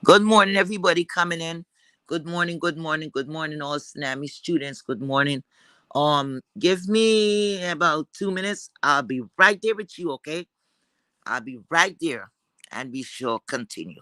Good morning, everybody coming in. Good morning, good morning, good morning, all SNAMI students. Good morning. Give me about 2 minutes. I'll be right there with you, okay? I'll be right there, and we shall continue.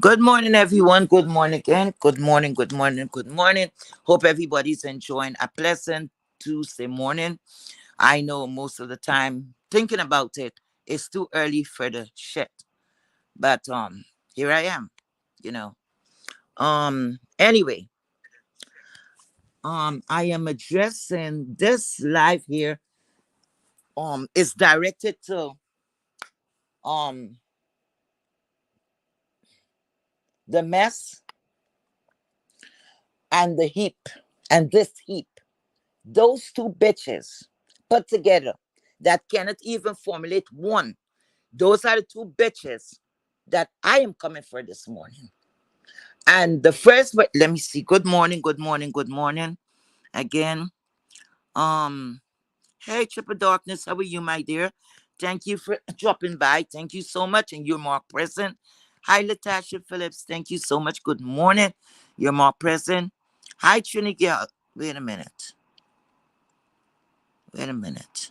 Good morning, everyone. Good morning again. Good morning, good morning, good morning. Hope everybody's enjoying a pleasant Tuesday morning. I know most of the time thinking about it, it's too early for the shit. But here I am, you know. Anyway, I am addressing this live here is directed to um the mess and the heap and this heap, those two bitches put together that cannot even formulate one. Those are the two bitches that I am coming for this morning. And the first, but let me see. Good morning, good morning, good morning again. um Hey, Triple Darkness, how are you, my dear? Thank you for dropping by. Thank you so much. And you're more present. Hi, Latasha Phillips. Thank you so much. Good morning. You're more present. Hi, Trini Girl. Wait a minute. Wait a minute.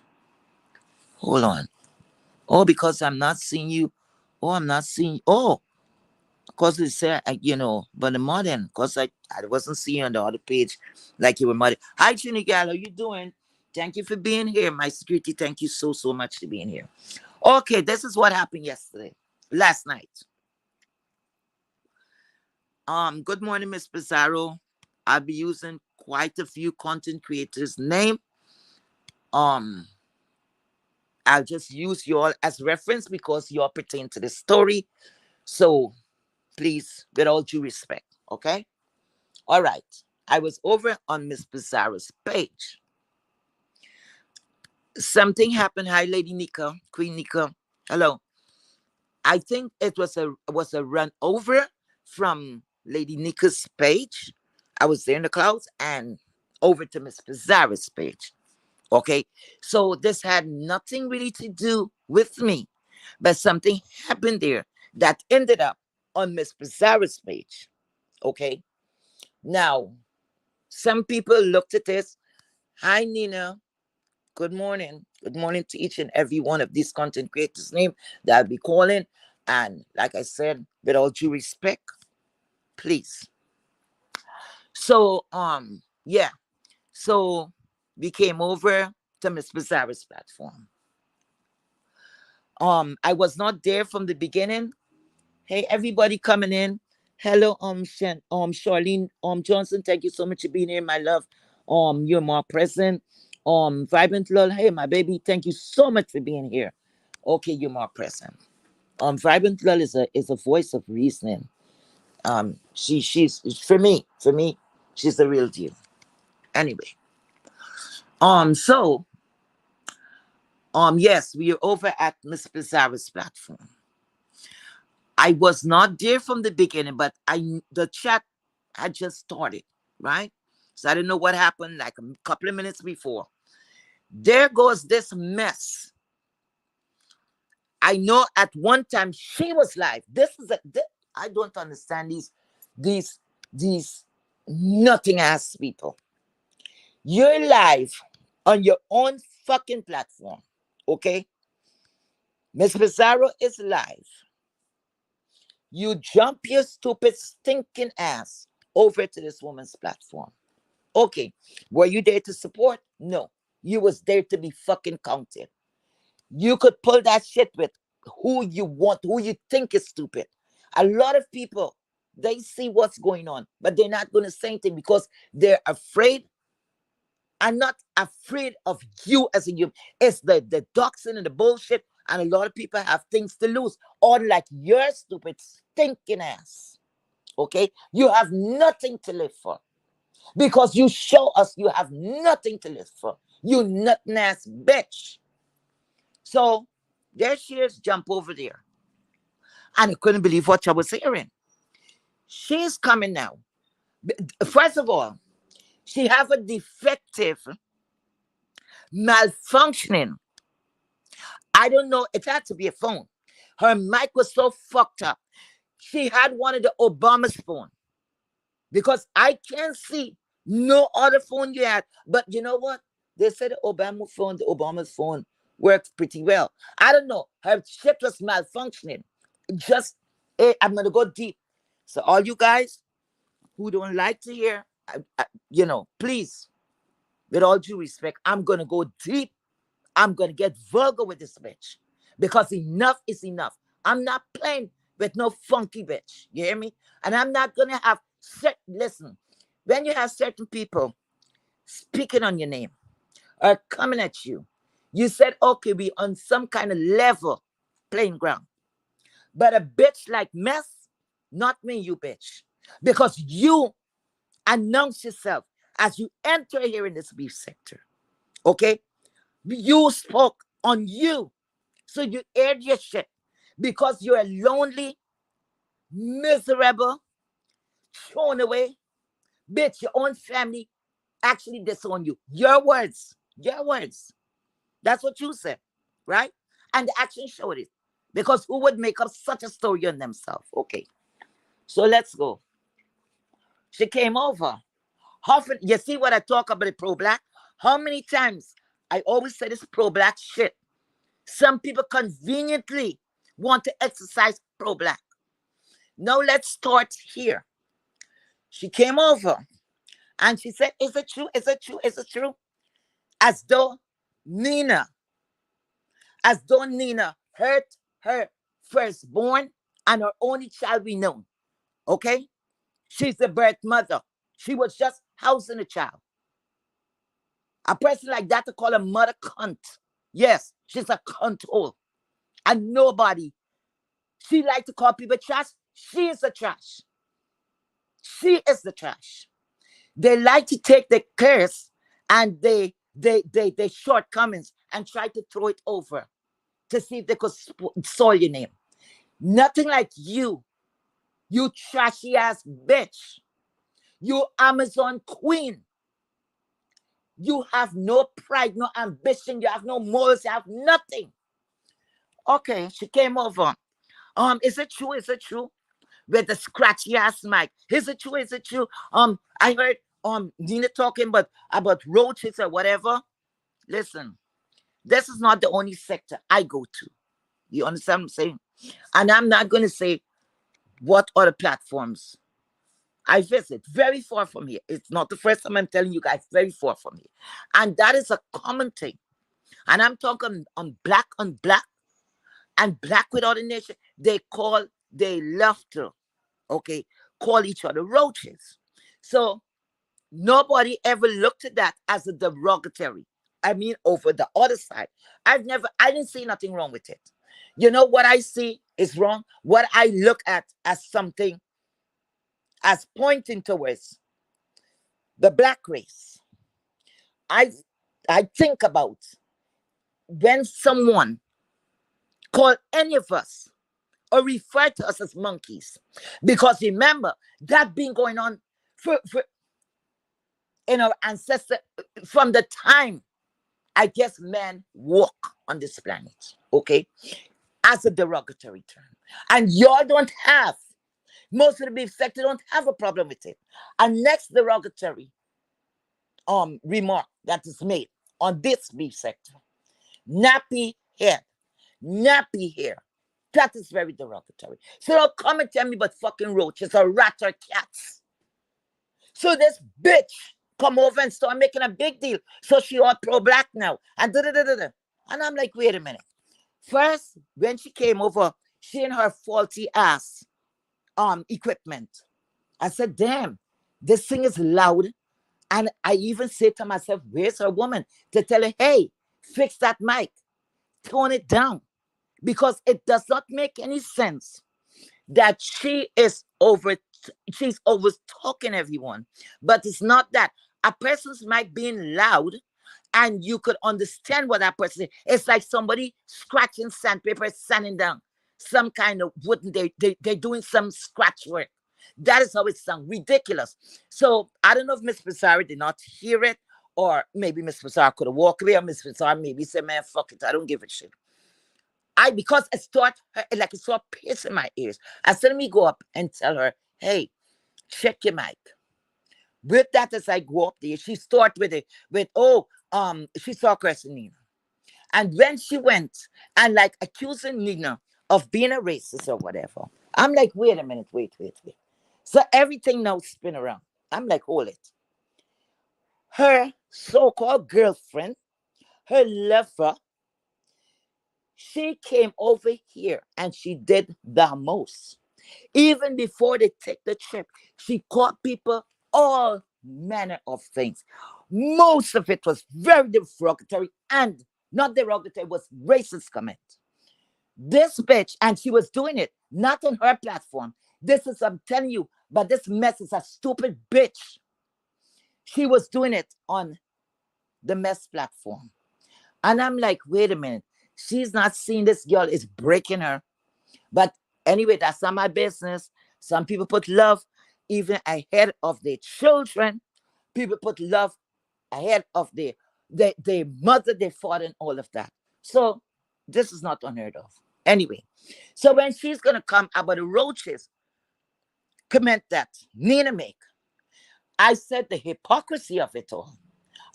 Hold on. Oh, because I'm not seeing you. Oh, I'm not seeing. Oh, because it said, but the modern, because I wasn't seeing you on the other page like you were modern. Hi, Trini Girl. How you doing? Thank you for being here. My security, thank you so, so much for being here. Okay, this is what happened last night. Good morning, Miss Pizarro. I'll be using quite a few content creators' name. Um, I'll just use you all as reference because you all pertain to the story. So please, with all due respect, okay? All right. I was over on Miss Pizarro's page. Something happened. Hi, Lady Nika, Queen Nika. Hello. I think it was a run over from Lady Nika's page. I was there in the clouds and over to Miss Pizarro's page. Okay. So this had nothing really to do with me, but something happened there that ended up on Miss Pizarro's page. Okay. Now, some people looked at this. Hi, Nina. Good morning. Good morning to each and every one of these content creators' name that I'll be calling. And like I said, with all due respect, please. So yeah. So we came over to Miss Pizarro's platform. I was not there from the beginning. Hey, everybody coming in. Hello, Charlene, Johnson. Thank you so much for being here, my love. You're more present. Vibrant Lol. Hey, my baby. Thank you so much for being here. Okay, you're more present. Vibrant Girl is a voice of reasoning. She's for me, she's the real deal. Anyway, so yes, we are over at Miss Pizarro's platform. I was not there from the beginning, but the chat had just started, right? So I didn't know what happened like a couple of minutes before. There goes this mess. I know at one time she was live. I don't understand these these nothing ass people. You're live on your own fucking platform, okay? Miss Pizarro is live. You jump your stupid stinking ass over to this woman's platform. Okay. Were you there to support? No. You was there to be fucking counted. You could pull that shit with who you want, who you think is stupid. A lot of people, they see what's going on, but they're not going to say anything because they're afraid. I'm not afraid of you as a human. It's the doxing and the bullshit, and a lot of people have things to lose. Unlike your stupid stinking ass. Okay? You have nothing to live for. Because you show us you have nothing to live for. You nothing ass bitch. So there she is, jump over there. And I couldn't believe what I was hearing. She's coming now. First of all, she have a defective, malfunctioning. I don't know. It had to be a phone. Her mic was so fucked up. She had one of the Obama's phone. Because I can't see no other phone you had. But you know what? They said the Obama's phone works pretty well. I don't know. Her shit was malfunctioning. Just, I'm going to go deep. So all you guys who don't like to hear, please, with all due respect, I'm going to go deep. I'm going to get vulgar with this bitch. Because enough is enough. I'm not playing with no funky bitch. You hear me? And I'm not going to have, listen, when you have certain people speaking on your name or coming at you, you said, okay, we on some kind of level playing ground. But a bitch like Mess, not me, you bitch. Because you announce yourself as you enter here in this beef sector. Okay? You spoke on you. So you aired your shit. Because you're a lonely, miserable, thrown away bitch. Your own family actually disown you. Your words. Your words. That's what you said. Right? And the action showed it. Because who would make up such a story on themselves? Okay. So let's go. She came over. Often, you see what I talk about the pro-black? How many times I always say this pro-black shit. Some people conveniently want to exercise pro-black. Now let's start here. She came over and she said, is it true? Is it true? Is it true? As though Nina hurt her firstborn and her only child we know. Okay? She's the birth mother. She was just housing a child. A person like that to call a mother cunt. Yes, she's a cunt hole. And nobody. She like to call people trash. She is the trash. She is the trash. They like to take the curse and they shortcomings and try to throw it over to see if they could soil your name. Nothing like you trashy ass bitch. You Amazon queen. You have no pride, no ambition. You have no morals. You have nothing. Okay, she came over. Is it true? Is it true? With the scratchy ass mic. Is it true? Is it true? I heard Nina talking about roaches or whatever. Listen, this is not the only sector I go to. You understand what I'm saying? And I'm not going to say what other platforms I visit. Very far from here. It's not the first time I'm telling you guys, very far from here. And that is a common thing. And I'm talking on black and black without a nation. They love to, okay, call each other roaches. So nobody ever looked at that as a derogatory. I mean, over the other side. I didn't see nothing wrong with it. You know what I see is wrong? What I look at as something as pointing towards the black race. I I think about when someone call any of us or refer to us as monkeys. Because remember, that been going on for in our ancestor from the time I guess men walk on this planet. Okay? As a derogatory term. And y'all don't have, most of the beef sector don't have a problem with it. And next derogatory remark that is made on this beef sector. Nappy head. Nappy hair. That is very derogatory. So don't come and tell me about fucking roaches or rat or cats. So this bitch come over and start making a big deal. So she all pro-black now. And da-da-da-da-da. And I'm like, wait a minute. First, when she came over, she and her faulty ass equipment. I said, damn, this thing is loud. And I even said to myself, where's her woman? To tell her, hey, fix that mic. Tone it down. Because it does not make any sense that she's over talking everyone. But it's not that. A person's mic being loud and you could understand what that person is. It's like somebody scratching sandpaper, sanding down some kind of wooden, they're doing some scratch work. That is how it sounds ridiculous. So I don't know if Miss Pizarro did not hear it, or maybe Miss Pizarro could have walked away, or Miss Pizarro maybe said, man, fuck it, I don't give a shit. Because it started like it started piercing my ears. I said, let me go up and tell her, hey, check your mic. With that, as I go up there, she started she saw Chris and Nina. And when she went and like accusing Nina of being a racist or whatever, I'm like, wait a minute, wait. So everything now spin around. I'm like, hold it. Her so-called girlfriend, her lover, she came over here and she did the most. Even before they take the trip, she caught people all manner of things. Most of it was very derogatory and not derogatory, was racist comment. This bitch, and she was doing it not on her platform. This is, I'm telling you, but this mess is a stupid bitch. She was doing it on the mess platform. And I'm like, wait a minute. She's not seeing this girl is breaking her. But anyway, that's not my business. Some people put love even ahead of their children. People put love ahead of their mother, their father, and all of that. So this is not unheard of. Anyway, so when she's gonna come about the roaches, comment that Nina make. I said the hypocrisy of it all.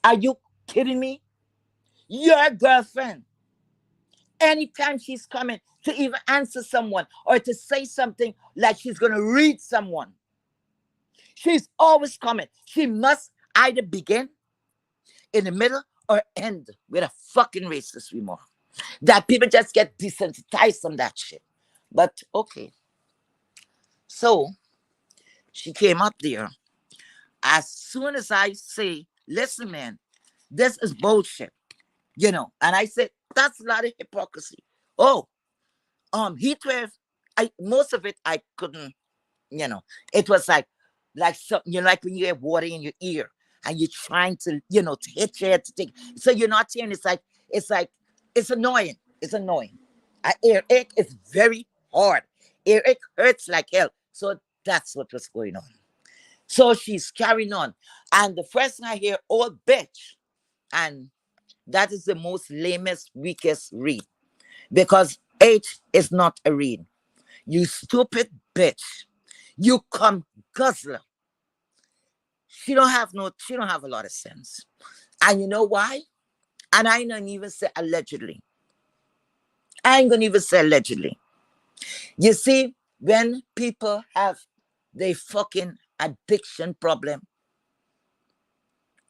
Are you kidding me? Your girlfriend, anytime she's coming to even answer someone or to say something like she's going to read someone, she's always coming. She must either begin, in the middle, or end with a fucking racist remark. That people just get desensitized from that shit. But okay. So she came up there. As soon as I say, listen, man, this is bullshit, and I said, that's a lot of hypocrisy. Oh, heat wave, most of it I couldn't, it was like something, like when you have water in your ear and you're trying to, to hit your head to take, so you're not hearing. It's annoying. It's annoying. Earache is very hard. Earache hurts like hell. So that's what was going on. So she's carrying on. And the first thing I hear, oh, bitch. And that is the most lamest, weakest read. Because H is not a read. You stupid bitch. You come guzzler. She don't have a lot of sense. And you know why? And I don't even say allegedly. I ain't gonna even say allegedly. You see, when people have their fucking addiction problem,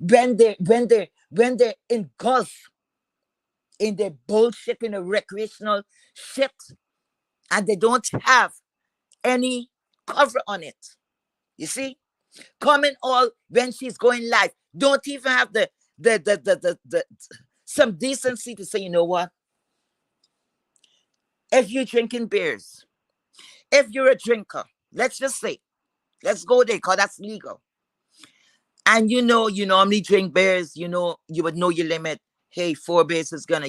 when they're engulfed in their bullshit, in the recreational shit, and they don't have any cover on it. You see? Coming all when she's going live. Don't even have the some decency to say, you know what? If you're drinking beers, if you're a drinker, let's just say, let's go there because that's legal. And you normally drink beers, you would know your limit. Hey, 4 beers is gonna,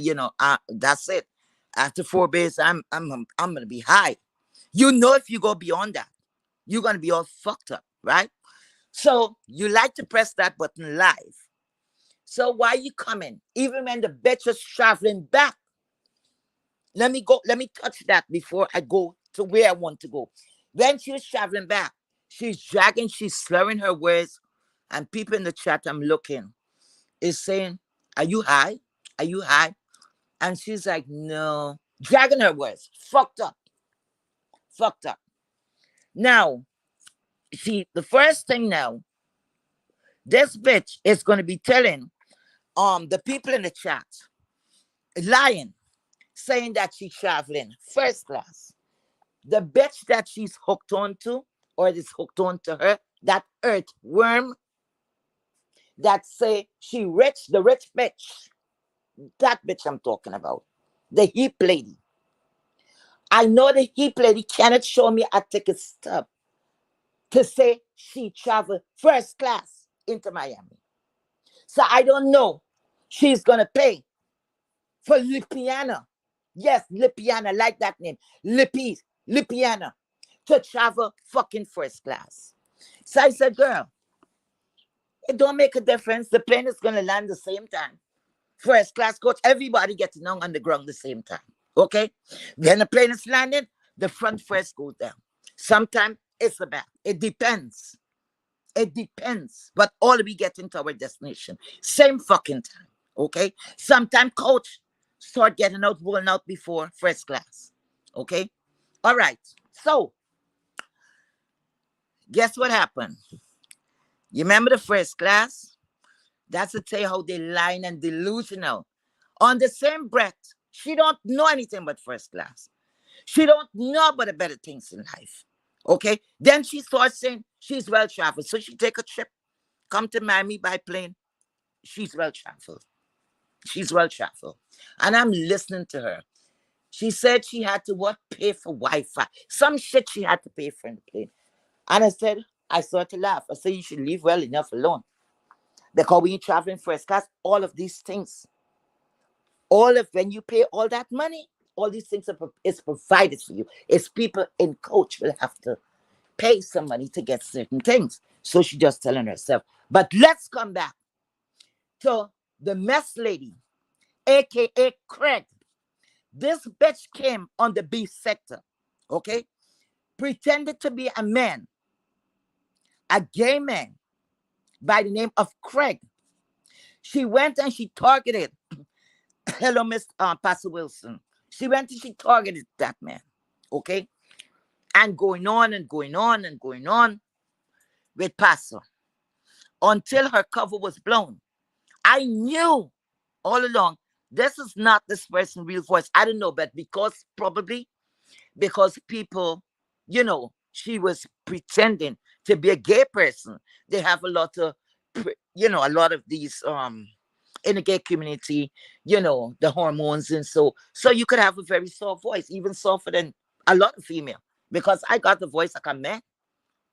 that's it. After 4 beers, I'm gonna be high. If you go beyond that, you're gonna be all fucked up, right? So you like to press that button live. So why you coming? Even when the bitch is traveling back. Let me touch that before I go to where I want to go. When she was traveling back, she's slurring her words, and people in the chat I'm looking is saying, "Are you high? Are you high?" And she's like, "No." Dragging her words. Fucked up. Fucked up. Now, see, the first thing now, this bitch is gonna be telling the people in the chat, lying, saying that she's traveling first class. The bitch that she's hooked on to, or is hooked on to her, that earthworm that say she rich, the rich bitch, that bitch I'm talking about, the hip lady. I know the hip lady cannot show me a ticket stub to say she traveled first class into Miami. So I don't know. She's gonna pay for Lipiana. Yes, Lipiana, like that name. Lipiana, to travel fucking first class. So I said, girl, it don't make a difference. The plane is gonna land the same time. First class coach, everybody getting on the ground the same time. Okay? When the plane is landing, the front first goes down. Sometimes it's the back. It depends. It depends. But all we get into our destination. Same fucking time. Okay? Sometimes coach start getting out, rolling out before first class. Okay? All right. So, guess what happened? You remember the first class? That's to tell you how they lying and delusional. On the same breath, she don't know anything but first class. She don't know about the better things in life. Okay? Then she starts saying she's well traveled. So she take a trip, come to Miami by plane. She's well traveled. She's well traveled. And I'm listening to her. She said she had to what? Pay for Wi-Fi. Some shit she had to pay for in the plane. And I started to laugh. I said, you should leave well enough alone. Because when you're traveling first class, all of these things, when you pay all that money, all these things is provided for you. It's people in coach will have to pay some money to get certain things. So she just telling herself. But let's come back to the mess lady, aka Craig. This bitch came on the B sector, okay? Pretended to be a man, a gay man by the name of Craig. She went and she targeted, hello, Miss Pastor Wilson. She went and she targeted that man, okay? And going on and going on and going on with Pastor until her cover was blown. I knew all along this is not this person's real voice. I don't know, but probably because people, she was pretending to be a gay person. They have a lot of, a lot of these in the gay community, the hormones, and so you could have a very soft voice, even softer than a lot of female. Because I got the voice like a man,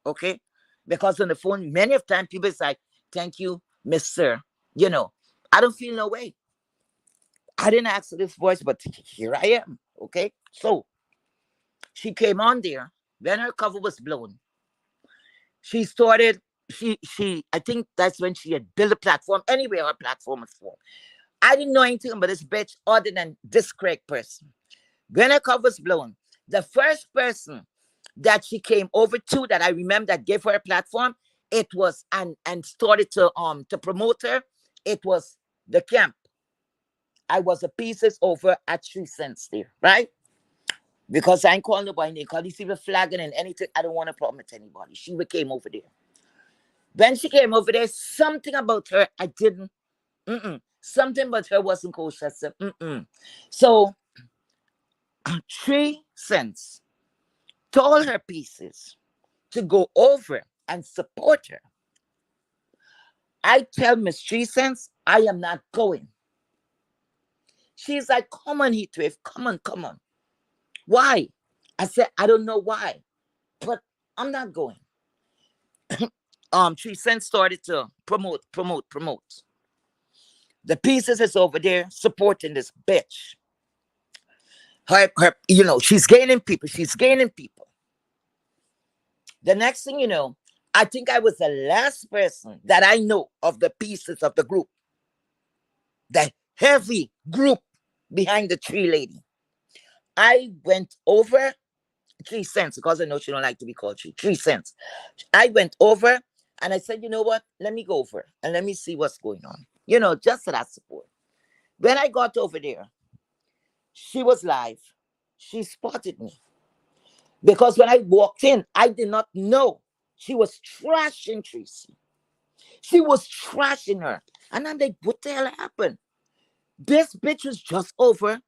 okay? Because on the phone, many of time people say, "Thank you, Mister." I don't feel no way. I didn't ask for this voice, but here I am. Okay, so she came on there. When her cover was blown, she started. She. I think that's when she had built a platform. Anyway, her platform was formed. I didn't know anything about this bitch other than this correct person. When her cover was blown, the first person that she came over to that I remember that gave her a platform, it was and started to promote her. It was the camp. I was a pieces over at 3 cents there, right? Because I ain't calling nobody name. Because you see the flagging and anything, I don't want to problem with anybody. She came over there. When she came over there, something about her, I didn't, something about her wasn't kosher. I said, So, 3 cents told her pieces to go over and support her. I tell Miss 3 cents, I am not going. She's like, come on, Heatwave, come on, come on. Why? I said, I don't know why, but I'm not going. 3 Cents started to promote. The pieces is over there supporting this bitch. She's gaining people. She's gaining people. The next thing you know, I think I was the last person that I know of the pieces of the group, the heavy group behind the tree lady. I went over 3 Cents because I know she don't like to be called 3 Cents. I went over and I said, you know what? Let me go over and let me see what's going on. Just for that support. When I got over there, she was live. She spotted me. Because when I walked in, I did not know she was trashing Tracy. She was trashing her. And I'm like, what the hell happened? This bitch was just over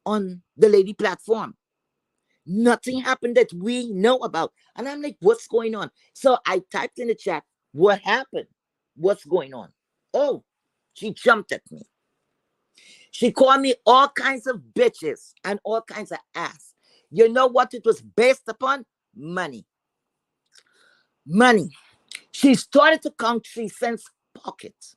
on the lady platform. Nothing happened that we know about. And I'm like, what's going on? So I typed in the chat, what happened? What's going on? Oh, she jumped at me. She called me all kinds of bitches and all kinds of ass. You know what it was based upon? Money. Money. She started to count 3 Cents pockets.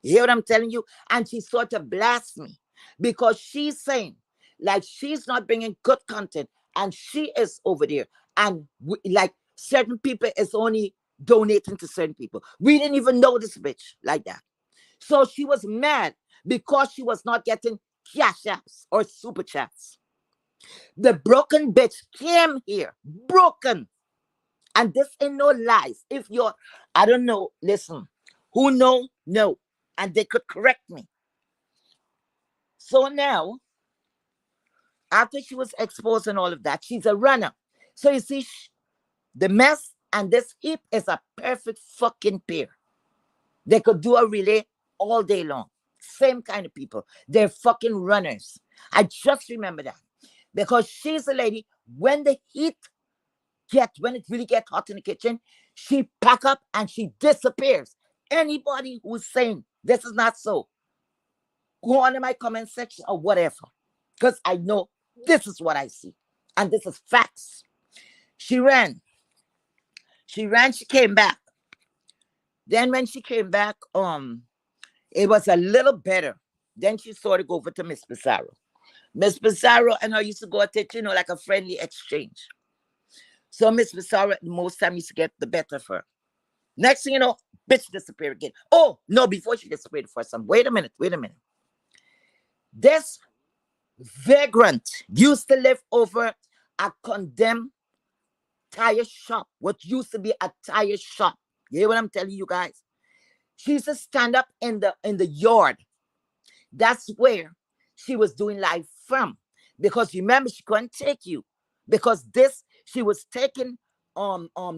You hear what I'm telling you? And she sort of blasts me because she's saying, like, she's not bringing good content and she is over there. And like certain people is only donating to certain people. We didn't even know this bitch like that. So she was mad because she was not getting cash apps or super chats. The broken bitch came here, broken. And this ain't no lies. If you're, I don't know, listen, who know, and they could correct me. So now, after she was exposed and all of that, she's a runner. So you see, the mess and this heap is a perfect fucking pair. They could do a relay all day long. Same kind of people. They're fucking runners. I just remember that. Because she's a lady, when the heat when it really gets hot in the kitchen, she pack up and she disappears. Anybody who's saying this is not so, go on in my comment section or whatever. Because I know this is what I see. And this is facts. She ran. She came back. Then when she came back, it was a little better. Then she sort of go over to Miss Pizarro. Miss Pizarro and her used to go at it, like a friendly exchange. So Miss Pizarro, most time used to get the better of her. Next thing you know, bitch disappeared again. Oh, no, before she disappeared for some. Wait a minute. This vagrant used to live over a condemned tire shop, what used to be a tire shop. You hear what I'm telling you guys? She used to stand up in the yard. That's where she was doing live from. Because remember, she couldn't take you. Because she was taking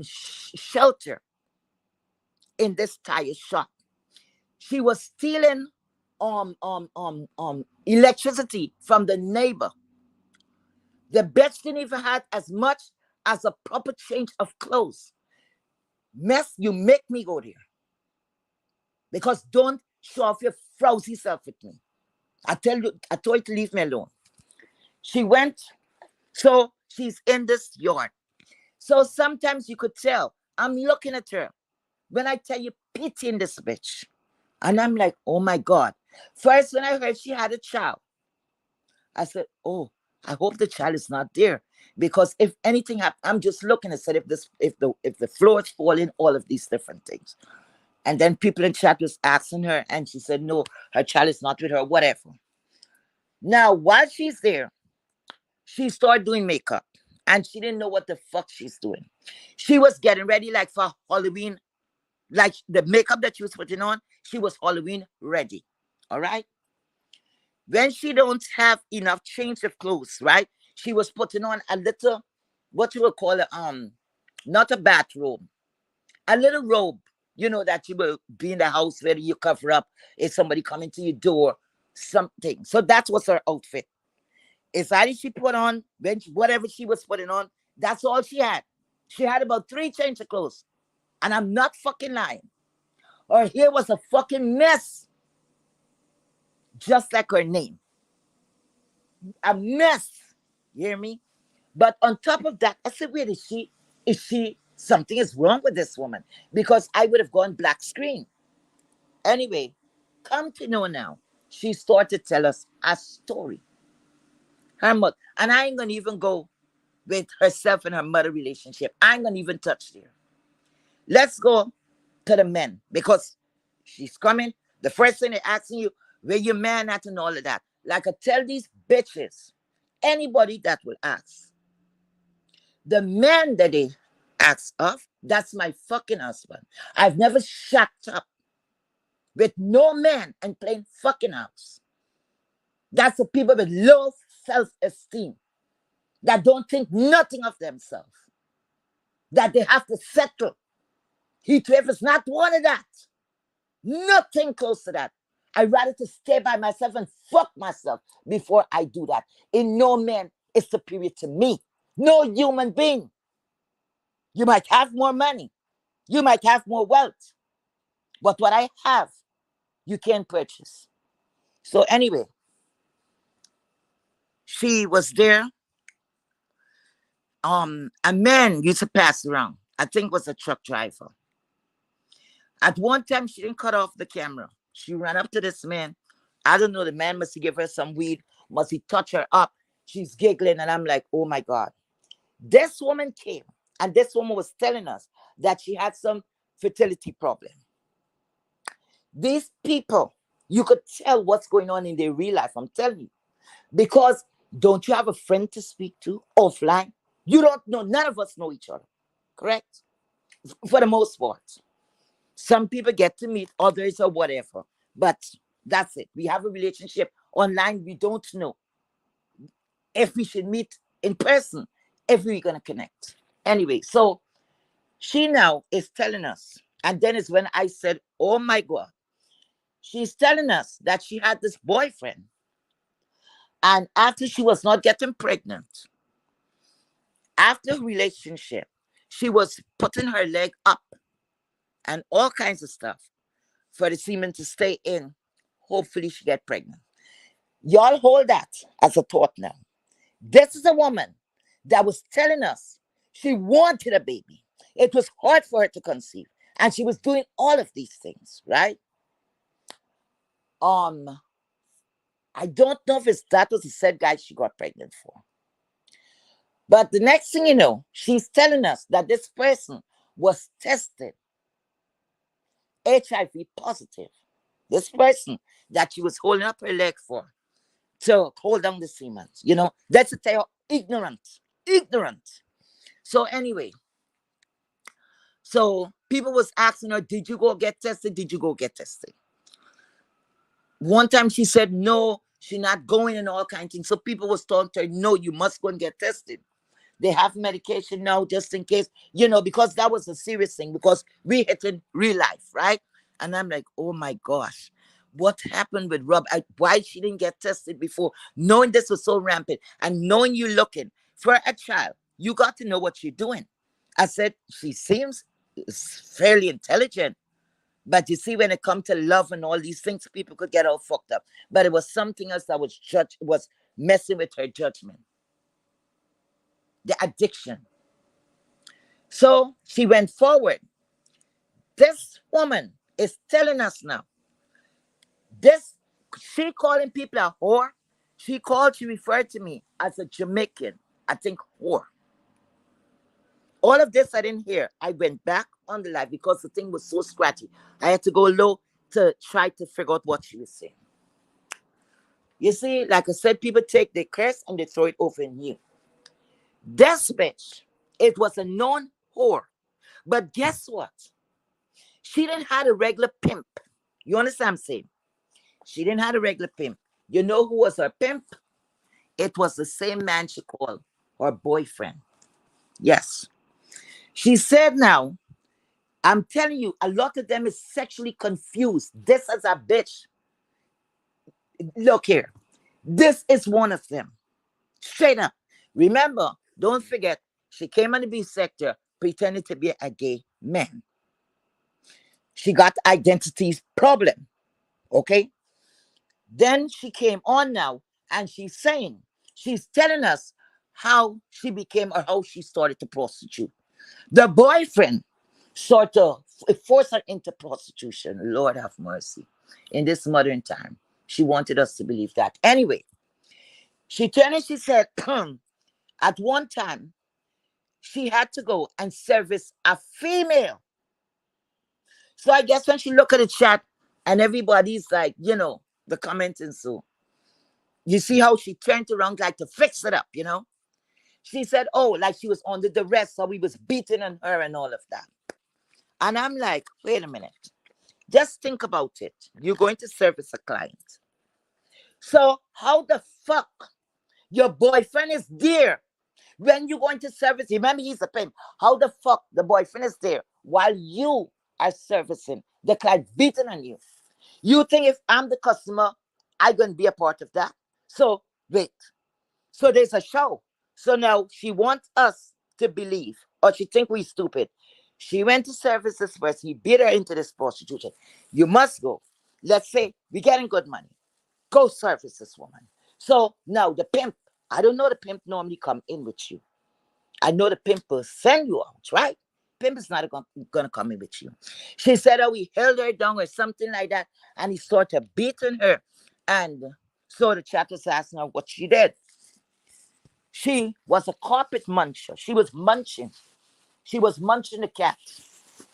shelter in this tire shop. She was stealing electricity from the neighbor. The bitch didn't even have as much as a proper change of clothes. Mess, you make me go there. Because don't show off your frowsy self with me. I told you to leave me alone. She went, so she's in this yard. So sometimes you could tell, I'm looking at her. When I tell you, pitying this bitch. And I'm like, oh my God. First, when I heard she had a child, I said, oh, I hope the child is not there. Because if anything happens, I'm just looking and said, if the floor is falling, all of these different things. And then people in chat was asking her, and she said, no, her child is not with her, whatever. Now, while she's there, she started doing makeup. And she didn't know what the fuck she's doing. She was getting ready like for Halloween. Like the makeup that she was putting on, she was Halloween ready. All right? When she don't have enough change of clothes, right? She was putting on a little, what you would call it, not a bathrobe, a little robe, that you will be in the house where you cover up if somebody coming to your door, something. So that was her outfit. It's either she put on, whatever she was putting on, that's all she had. She had about 3 change of clothes. And I'm not fucking lying. Her hair was a fucking mess. Just like her name. A mess. You hear me? But on top of that, I said, wait, something is wrong with this woman because I would have gone black screen. Anyway, come to know now, she started to tell us a story. Her mother, and I ain't gonna even go with herself and her mother relationship. I ain't gonna even touch there. Let's go to the men because she's coming. The first thing they're asking you, where your man at and all of that. Like I tell these bitches, anybody that will ask, the man that they ask of, that's my fucking husband. I've never shut up with no man and playing fucking house. That's the people with low self-esteem that don't think nothing of themselves, that they have to settle. Heatwave is not one of that. Nothing close to that. I'd rather to stay by myself and fuck myself before I do that. And no man is superior to me. No human being. You might have more money. You might have more wealth. But what I have, you can't purchase. So anyway, she was there. A man used to pass around. I think was a truck driver. At one time, she didn't cut off the camera. She ran up to this man. I don't know, the man must give her some weed. Must he touch her up? She's giggling, and I'm like, oh my God. This woman came, and this woman was telling us that she had some fertility problem. These people, you could tell what's going on in their real life, I'm telling you. Because don't you have a friend to speak to offline? You don't know, none of us know each other, correct? For the most part. Some people get to meet others or whatever, but that's it. We have a relationship online. We don't know if we should meet in person, if we're going to connect. Anyway, so she now is telling us, and then is when I said, oh my God, she's telling us that she had this boyfriend. And after she was not getting pregnant, after the relationship, she was putting her leg up and all kinds of stuff for the semen to stay in. Hopefully she get pregnant. Y'all hold that as a thought now. This is a woman that was telling us she wanted a baby. It was hard for her to conceive. And she was doing all of these things, right? I don't know if that was the said guy she got pregnant for. But the next thing you know, she's telling us that this person was tested HIV positive. This person that she was holding up her leg for to hold down the semen. You know, that's a tell ignorant. Ignorant. So anyway, so people was asking her, did you go get tested? Did you go get tested? One time she said no, she's not going and all kinds of things. So people was telling her, no, you must go and get tested. They have medication now just in case, you know, because that was a serious thing because we hit in real life, right? And I'm like, oh my gosh, what happened with Rob? Why she didn't get tested before? Knowing this was so rampant and knowing you looking for a child, you got to know what you're doing. I said, she seems fairly intelligent. But you see, when it comes to love and all these things, people could get all fucked up. But it was something else that was messing with her judgment. The addiction. So she went forward. This woman is telling us now. She calling people a whore. She referred to me as a Jamaican, I think, whore. All of this I didn't hear. I went back on the live because the thing was so scratchy. I had to go low to try to figure out what she was saying. You see, like I said, people take their curse and they throw it over in you. This bitch, it was a known whore. But guess what? She didn't have a regular pimp. You understand what I'm saying? She didn't have a regular pimp. You know who was her pimp? It was the same man she called her boyfriend. Yes. She said now, I'm telling you, a lot of them is sexually confused. This is a bitch. Look here. This is one of them. Straight up. Remember, don't forget, she came on the B sector pretending to be a gay man. She got identities problem. Okay? Then she came on now and she's telling us how she became or how she started to prostitute. The boyfriend sort of forced her into prostitution. Lord have mercy. In this modern time, she wanted us to believe that. Anyway, she turned and she said, at one time, she had to go and service a female. So I guess when she looked at the chat and everybody's like, the commenting, so you see how she turned around like to fix it up. She said, oh, like she was under duress, so we was beating on her and all of that. And I'm like, wait a minute. Just think about it. You're going to service a client. So how the fuck your boyfriend is there when you're going to service? Remember, he's a pimp. How the fuck the boyfriend is there while you are servicing the client beating on you? You think if I'm the customer, I'm going to be a part of that? So wait. So there's a show. So now she wants us to believe, or she think we stupid. She went to service this person. He beat her into this prostitution. You must go. Let's say we're getting good money. Go service this woman. So now the pimp, I don't know the pimp normally come in with you. I know the pimp will send you out, right? Pimp is not going to come in with you. She said, oh, we held her down or something like that. And he started beating her. And so the chat was asking her what she did. She was a carpet muncher. She was munching. She was munching the cat.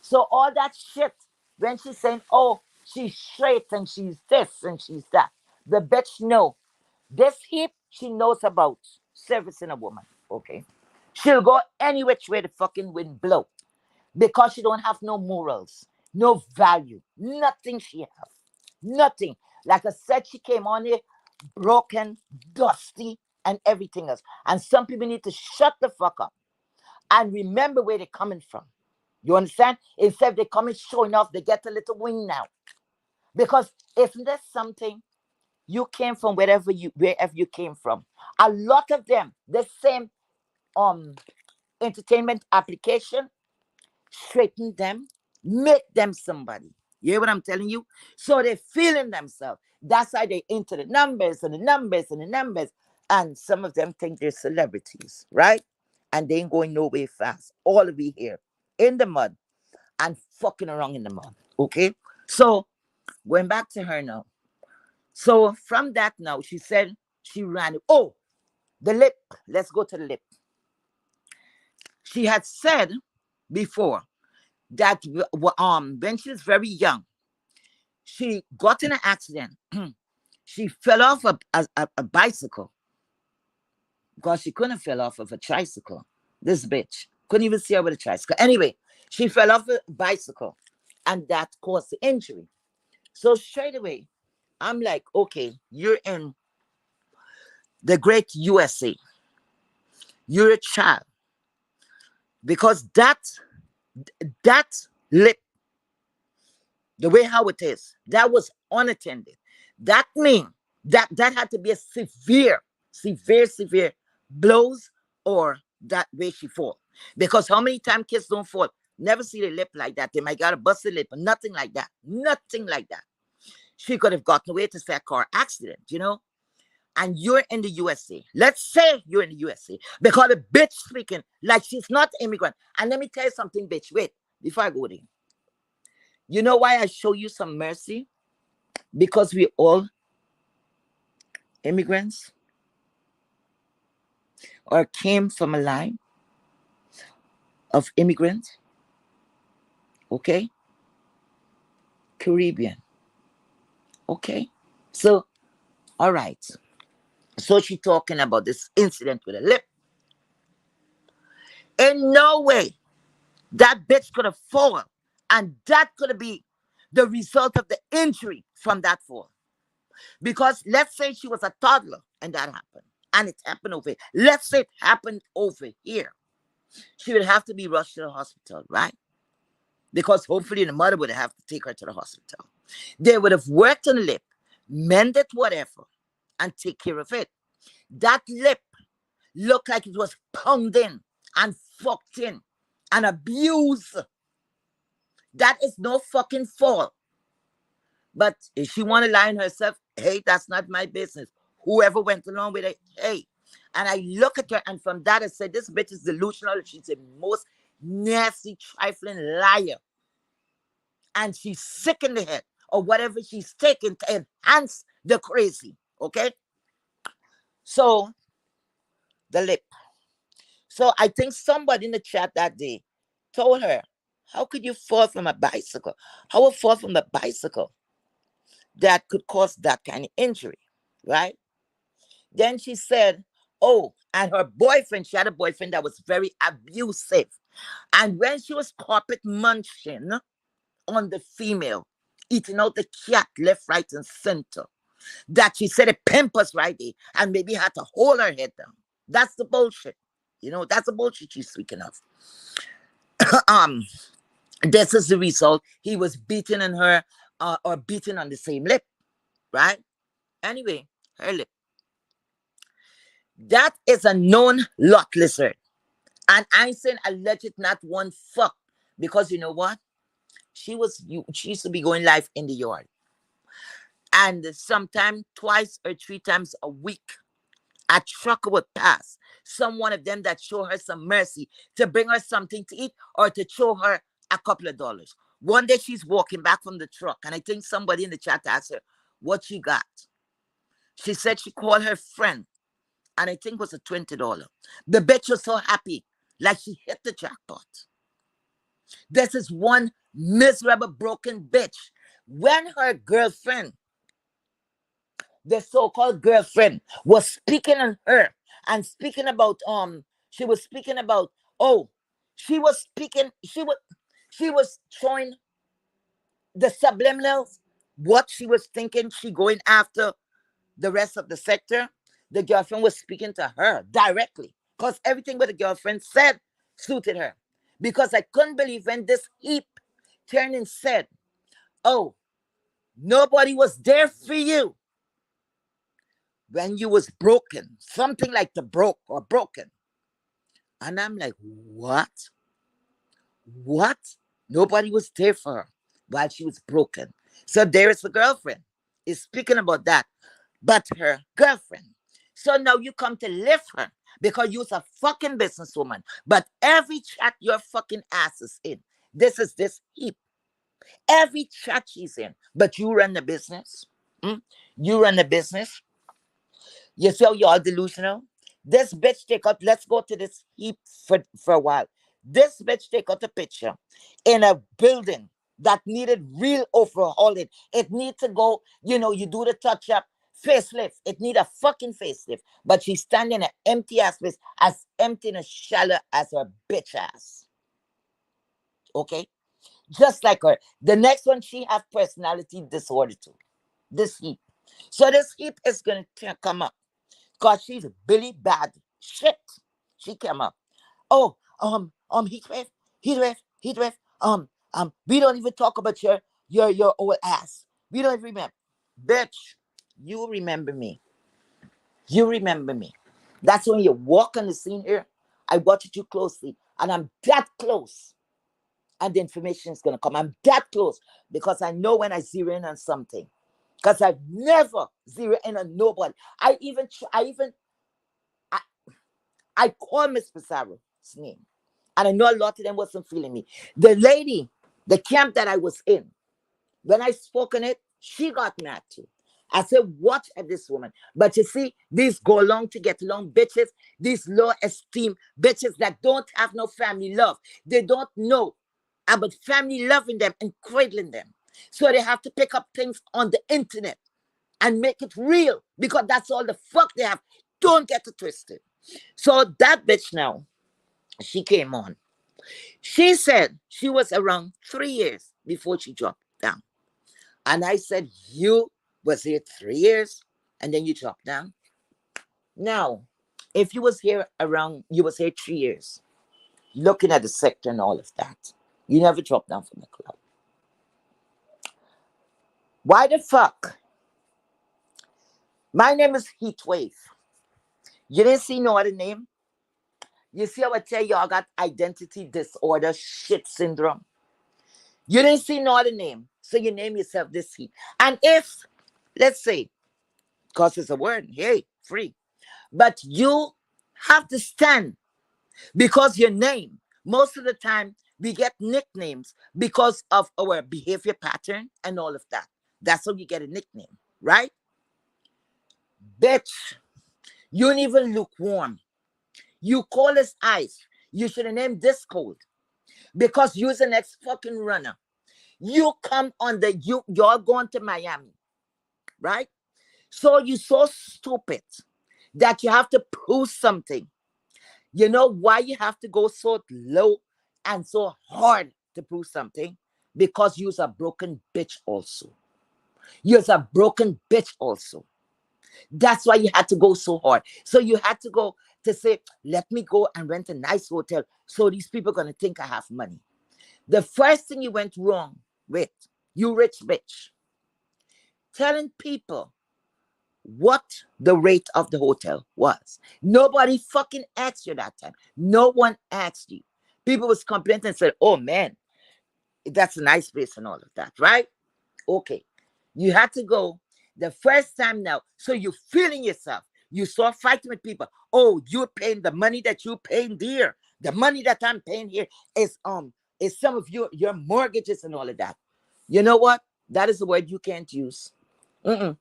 So all that shit, when she's saying, oh, she's straight and she's this and she's that, the bitch know. This heap she knows about servicing a woman, okay? She'll go any which way the fucking wind blow because she don't have no morals, no value, nothing she have, nothing. Like I said, she came on here broken, dusty, and everything else. And some people need to shut the fuck up and remember where they're coming from. You understand? Instead they coming showing off, they get a little wing now. Because isn't there something? You came from wherever you came from. A lot of them, the same entertainment application, straighten them, make them somebody. You hear what I'm telling you? So they're feeling themselves. That's why they into the numbers and the numbers and the numbers. And some of them think they're celebrities, right? And they ain't going nowhere fast. All of we here in the mud and fucking around in the mud. Okay? So going back to her now. So from that now, she said she ran. Oh, the lip. Let's go to the lip. She had said before that when she was very young, she got in an accident. She fell off a bicycle because she couldn't fell off of a tricycle. This bitch couldn't even see her with a tricycle. Anyway, she fell off a bicycle and that caused the injury. So straight away, I'm like, okay, you're in the great USA. You're a child. Because that lip, the way how it is, that was unattended. That means that had to be a severe blows or that way she fall. Because how many times kids don't fall? Never see the lip like that. They might got a busted lip, but nothing like that. Nothing like that. She could have gotten away to say a car accident, and you're in the USA. Let's say you're in the USA because the bitch speaking like she's not immigrant. And let me tell you something, bitch. Wait, before I go there. You know why I show you some mercy? Because we all immigrants or came from a line of immigrants. Okay? Caribbean. Okay? So, all right. So she talking about this incident with a lip. In no way that bitch could have fallen. And that could be the result of the injury from that fall. Because let's say she was a toddler and that happened. And it happened over here. Let's say it happened over here. She would have to be rushed to the hospital, right? Because hopefully the mother would have to take her to the hospital. They would have worked on the lip, mended whatever, and take care of it. That lip looked like it was pounded and fucked in and abused. That is no fucking fault. But if she want to lie on herself, hey, that's not my business. Whoever went along with it, hey, And I look at her, and from that I said, this bitch is delusional. She's the most nasty, trifling liar. And she's sick in the head, or whatever she's taking to enhance the crazy. Okay? So, the lip. So I think somebody in the chat that day told her, how could you fall from a bicycle? How would fall from a bicycle that could cause that kind of injury? Right? Then she said, oh, and her boyfriend, she had a boyfriend that was very abusive. And when she was carpet munching on the female, eating out the cat left, right, and center, that she said it pimpers right there and maybe had to hold her head down. That's the bullshit. That's the bullshit she's speaking of. um, this is the result. He was beating on her or beating on the same lip, right? Anyway, her lip. That is a known lot lizard. And I'm saying alleged, not one fuck. Because you know what? She used to be going live in the yard. And sometime twice or three times a week, a trucker would pass. Some one of them that show her some mercy to bring her something to eat or to show her a couple of dollars. One day she's walking back from the truck, and I think somebody in the chat asked her what she got. She said she called her friend, and I think it was a $20. The bitch was so happy, like she hit the jackpot. This is one miserable, broken bitch. When her girlfriend, the so-called girlfriend, was speaking on her and speaking about she was speaking about she was showing the subliminals what she was thinking. She going after the rest of the sector. The girlfriend was speaking to her directly because everything what the girlfriend said suited her. Because I couldn't believe when this heap turned and said, oh, nobody was there for you when you was broken. Something like the broke or broken. And I'm like, what? What? Nobody was there for her while she was broken. So there is the girlfriend is speaking about that, but her girlfriend. So now you come to lift her because you're a fucking businesswoman. But every chat your fucking ass is in. This is this heap. Every chat she's in. But you run the business. You run the business. You see how you're all delusional? This bitch take out, let's go to this heap for a while. This bitch take out a picture in a building that needed real overhauling. It need to go, you do the touch up, facelift. It need a fucking facelift. But she's standing in an empty ass place, as empty and as shallow as her bitch ass. Okay? Just like her. The next one, she have personality disorder too. This heap. So this heap is going to come up. Because she's really bad shit. She came up. Oh, Heatwave. We don't even talk about your old ass. We don't remember. Bitch, you remember me. You remember me. That's when you walk on the scene here. I watch it too closely. And I'm that close. And the information is going to come. I'm that close. Because I know when I zero in on something. Because I've never zeroed in on nobody. I called Miss Pizarro's name. And I know a lot of them wasn't feeling me. The lady, the camp that I was in, when I spoke on it, she got mad too. I said, watch at this woman. But you see, these go along to get along bitches, these low esteem bitches that don't have no family love. They don't know about family loving them and cradling them. So they have to pick up things on the internet and make it real because that's all the fuck they have. Don't get it twisted. So that bitch now, she came on. She said she was around 3 years before she dropped down. And I said, you was here 3 years and then you dropped down? Now, if you was here 3 years, looking at the sector and all of that, you never dropped down from the club. Why the fuck? My name is Heatwave. You didn't see no other name? You see how I tell y'all got identity disorder shit syndrome? You didn't see no other name. So you name yourself this Heat. And if, let's say, because it's a word, hey, free. But you have to stand because your name, most of the time, we get nicknames because of our behavior pattern and all of that. That's how you get a nickname, right? Bitch, you don't even look warm. You call us ice. You should have named this cold because you're the next fucking runner. You come on you're going to Miami, right? So you're so stupid that you have to prove something. You know why you have to go so low and so hard to prove something? Because you're a broken bitch also. You're a broken bitch also. That's why you had to go so hard. So you had to go to say, let me go and rent a nice hotel so these people are going to think I have money. The first thing you went wrong with, you rich bitch, telling people what the rate of the hotel was. Nobody fucking asked you that time. No one asked you. People was complaining and said, oh man, that's a nice place and all of that, right? Okay. You had to go the first time now. So you're feeling yourself. You start fighting with people. Oh, you're paying the money that you're paying there. The money that I'm paying here is some of your mortgages and all of that. You know what? That is a word you can't use. Mm-mm.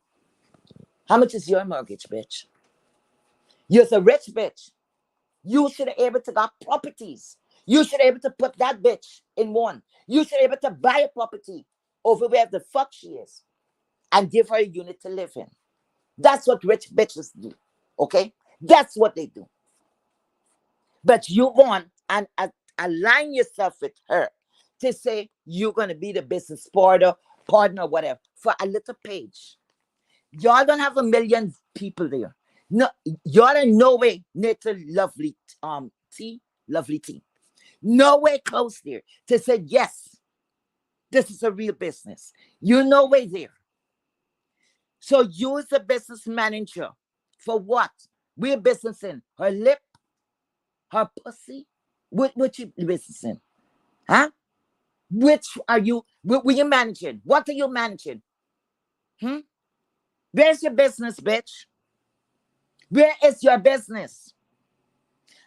How much is your mortgage, bitch? You're a rich bitch. You should have able to got properties. You should able to put that bitch in one. You should able to buy a property over where the fuck she is and give her a unit to live in. That's what rich bitches do. Okay? That's what they do. But you go on and align yourself with her to say you're going to be the business partner, whatever, for a little page. Y'all don't have a million people there. No, y'all in no way near to lovely tea. Nowhere close there to say yes, this is a real business. You're no way there. So you as a business manager for what? We're business in her lip, her pussy. What you business in? Huh? Which are you? What were you managing? What are you managing? Hmm? Where's your business, bitch? Where is your business?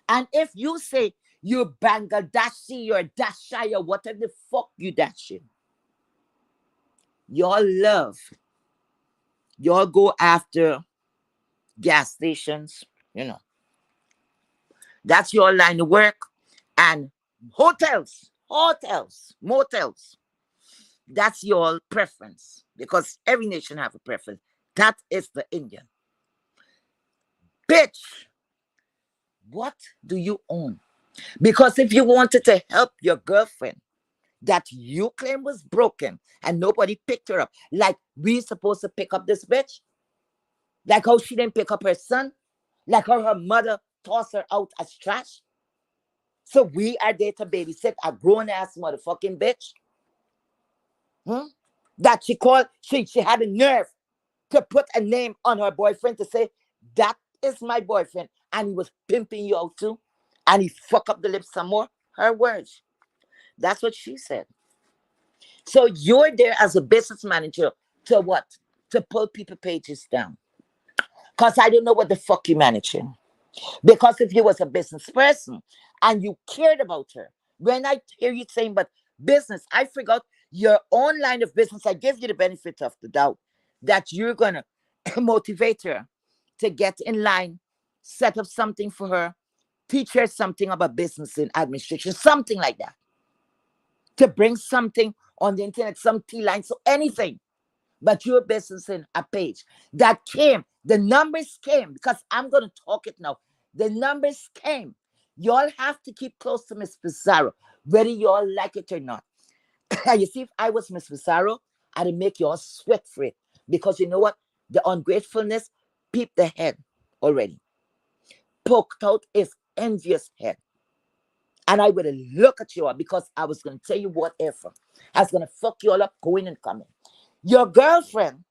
And if you say you're Bangladeshi, you're Dashaya, whatever the fuck you dashing, y'all love, y'all go after gas stations, you know. That's your line of work. And motels. That's your preference because every nation have a preference. That is the Indian. Bitch, what do you own? Because if you wanted to help your girlfriend that you claim was broken and nobody picked her up, like we supposed to pick up this bitch, like how she didn't pick up her son, like how her mother tossed her out as trash. So we are there to babysit a grown ass motherfucking bitch. Hmm? That she had a nerve to put a name on her boyfriend to say, that is my boyfriend. And he was pimping you out too. And he fuck up the lips some more. Her words. That's what she said. So you're there as a business manager to what? To pull people pages down. Because I don't know what the fuck you're managing. Because if you was a business person and you cared about her, when I hear you saying, but business, I forgot your own line of business. I give you the benefit of the doubt that you're going to motivate her to get in line, set up something for her, teach her something about business and administration, something like that. To bring something on the internet, some T line, so anything. But your business in a page that came, the numbers came because I'm going to talk it now. The numbers came. Y'all have to keep close to Miss Pizarro, whether y'all like it or not. You see, if I was Miss Pizarro, I'd make y'all sweat for it because you know what? The ungratefulness peeped the head already. Poked out his envious head. And I would look at you all because I was going to tell you whatever. I was going to fuck you all up going and coming. Your girlfriend,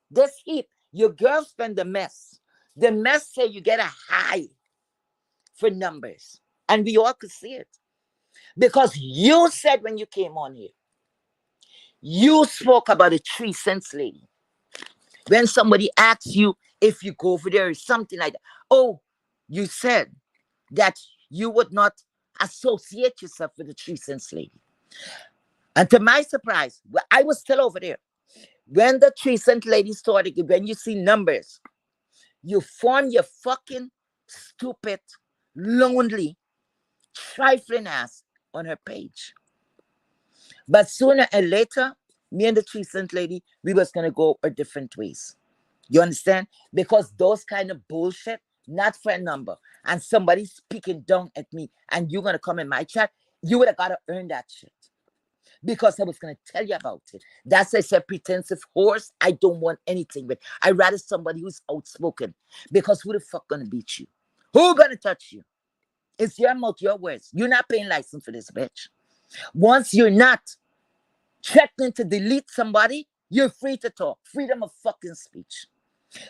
this heap, your girlfriend, the mess. The mess say you get a high for numbers. And we all could see it. Because you said when you came on here, you spoke about a 3 cents lady. When somebody asks you if you go over there or something like that. Oh, You said that you would not associate yourself with the Three Cents lady. And to my surprise, I was still over there. When the Three Cent lady started, when you see numbers, you form your fucking stupid, lonely, trifling ass on her page. But sooner or later, me and the Three Cent lady, we was gonna go our different ways. You understand? Because those kind of bullshit, not for a number, and somebody speaking down at me, and you gonna come in my chat, you would have gotta earn that shit. Because I was gonna tell you about it. That's a pretensive horse. I don't want anything with. I rather somebody who's outspoken. Because who the fuck gonna beat you? Who gonna touch you? It's your mouth, your words. You're not paying license for this, bitch. Once you're not threatening to delete somebody, you're free to talk. Freedom of fucking speech.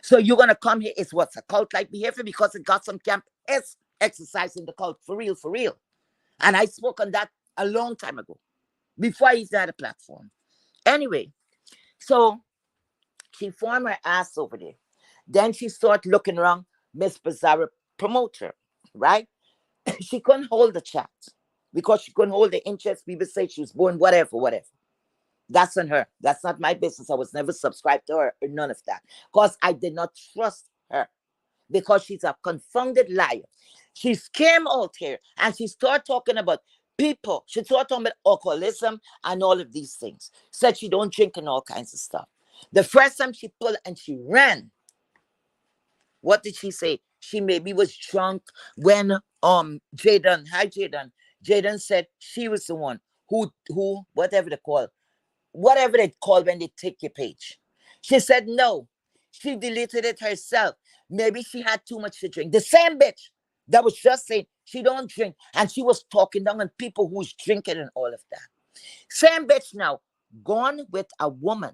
So you're gonna come here, it's what's a cult-like behavior because it got some camp is exercising the cult for real, for real. And I spoke on that a long time ago, before I even had a platform. Anyway, so she formed her ass over there. Then she started looking around Miss Bizarre promoter, right? She couldn't hold the chat because she couldn't hold the interest. People say she was born, whatever, whatever. That's on her. That's not my business. I was never subscribed to her or none of that. Because I did not trust her. Because she's a confounded liar. She came out here and she started talking about people. She started talking about alcoholism and all of these things. Said she don't drink and all kinds of stuff. The first time she pulled and she ran, what did she say? She maybe was drunk when Jaden, hi Jaden. Jaden said she was the one who whatever they call when they take your page. She said no. She deleted it herself. Maybe she had too much to drink. The same bitch that was just saying she don't drink. And she was talking down on people who's drinking and all of that. Same bitch now gone with a woman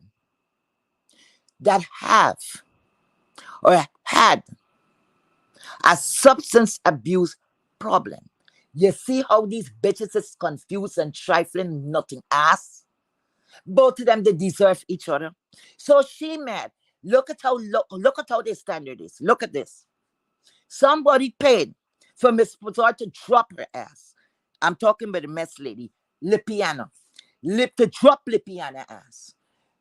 that have or had a substance abuse problem. You see how these bitches is confused and trifling, nothing ass? Both of them, they deserve each other. So she mad. Look at how their standard is. Look at this. Somebody paid for Miss Pozar to drop her ass. I'm talking about the mess lady, Lipiana. To drop Lipiana ass.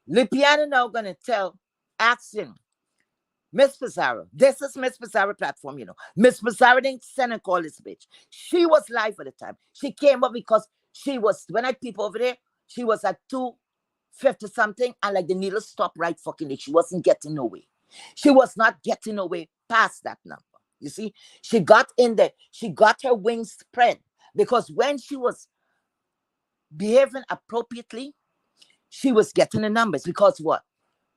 Lipiana now gonna asking Miss Pizarro. This is Miss Pizarro platform, you know. Miss Pizarro didn't send and call this bitch. She was live at the time. She came up because she was, when I peep over there, she was at 250 something, and like the needle stopped right fucking there. She wasn't getting away. She was not getting away past that number. You see, she got in there. She got her wings spread because when she was behaving appropriately, she was getting the numbers. Because what?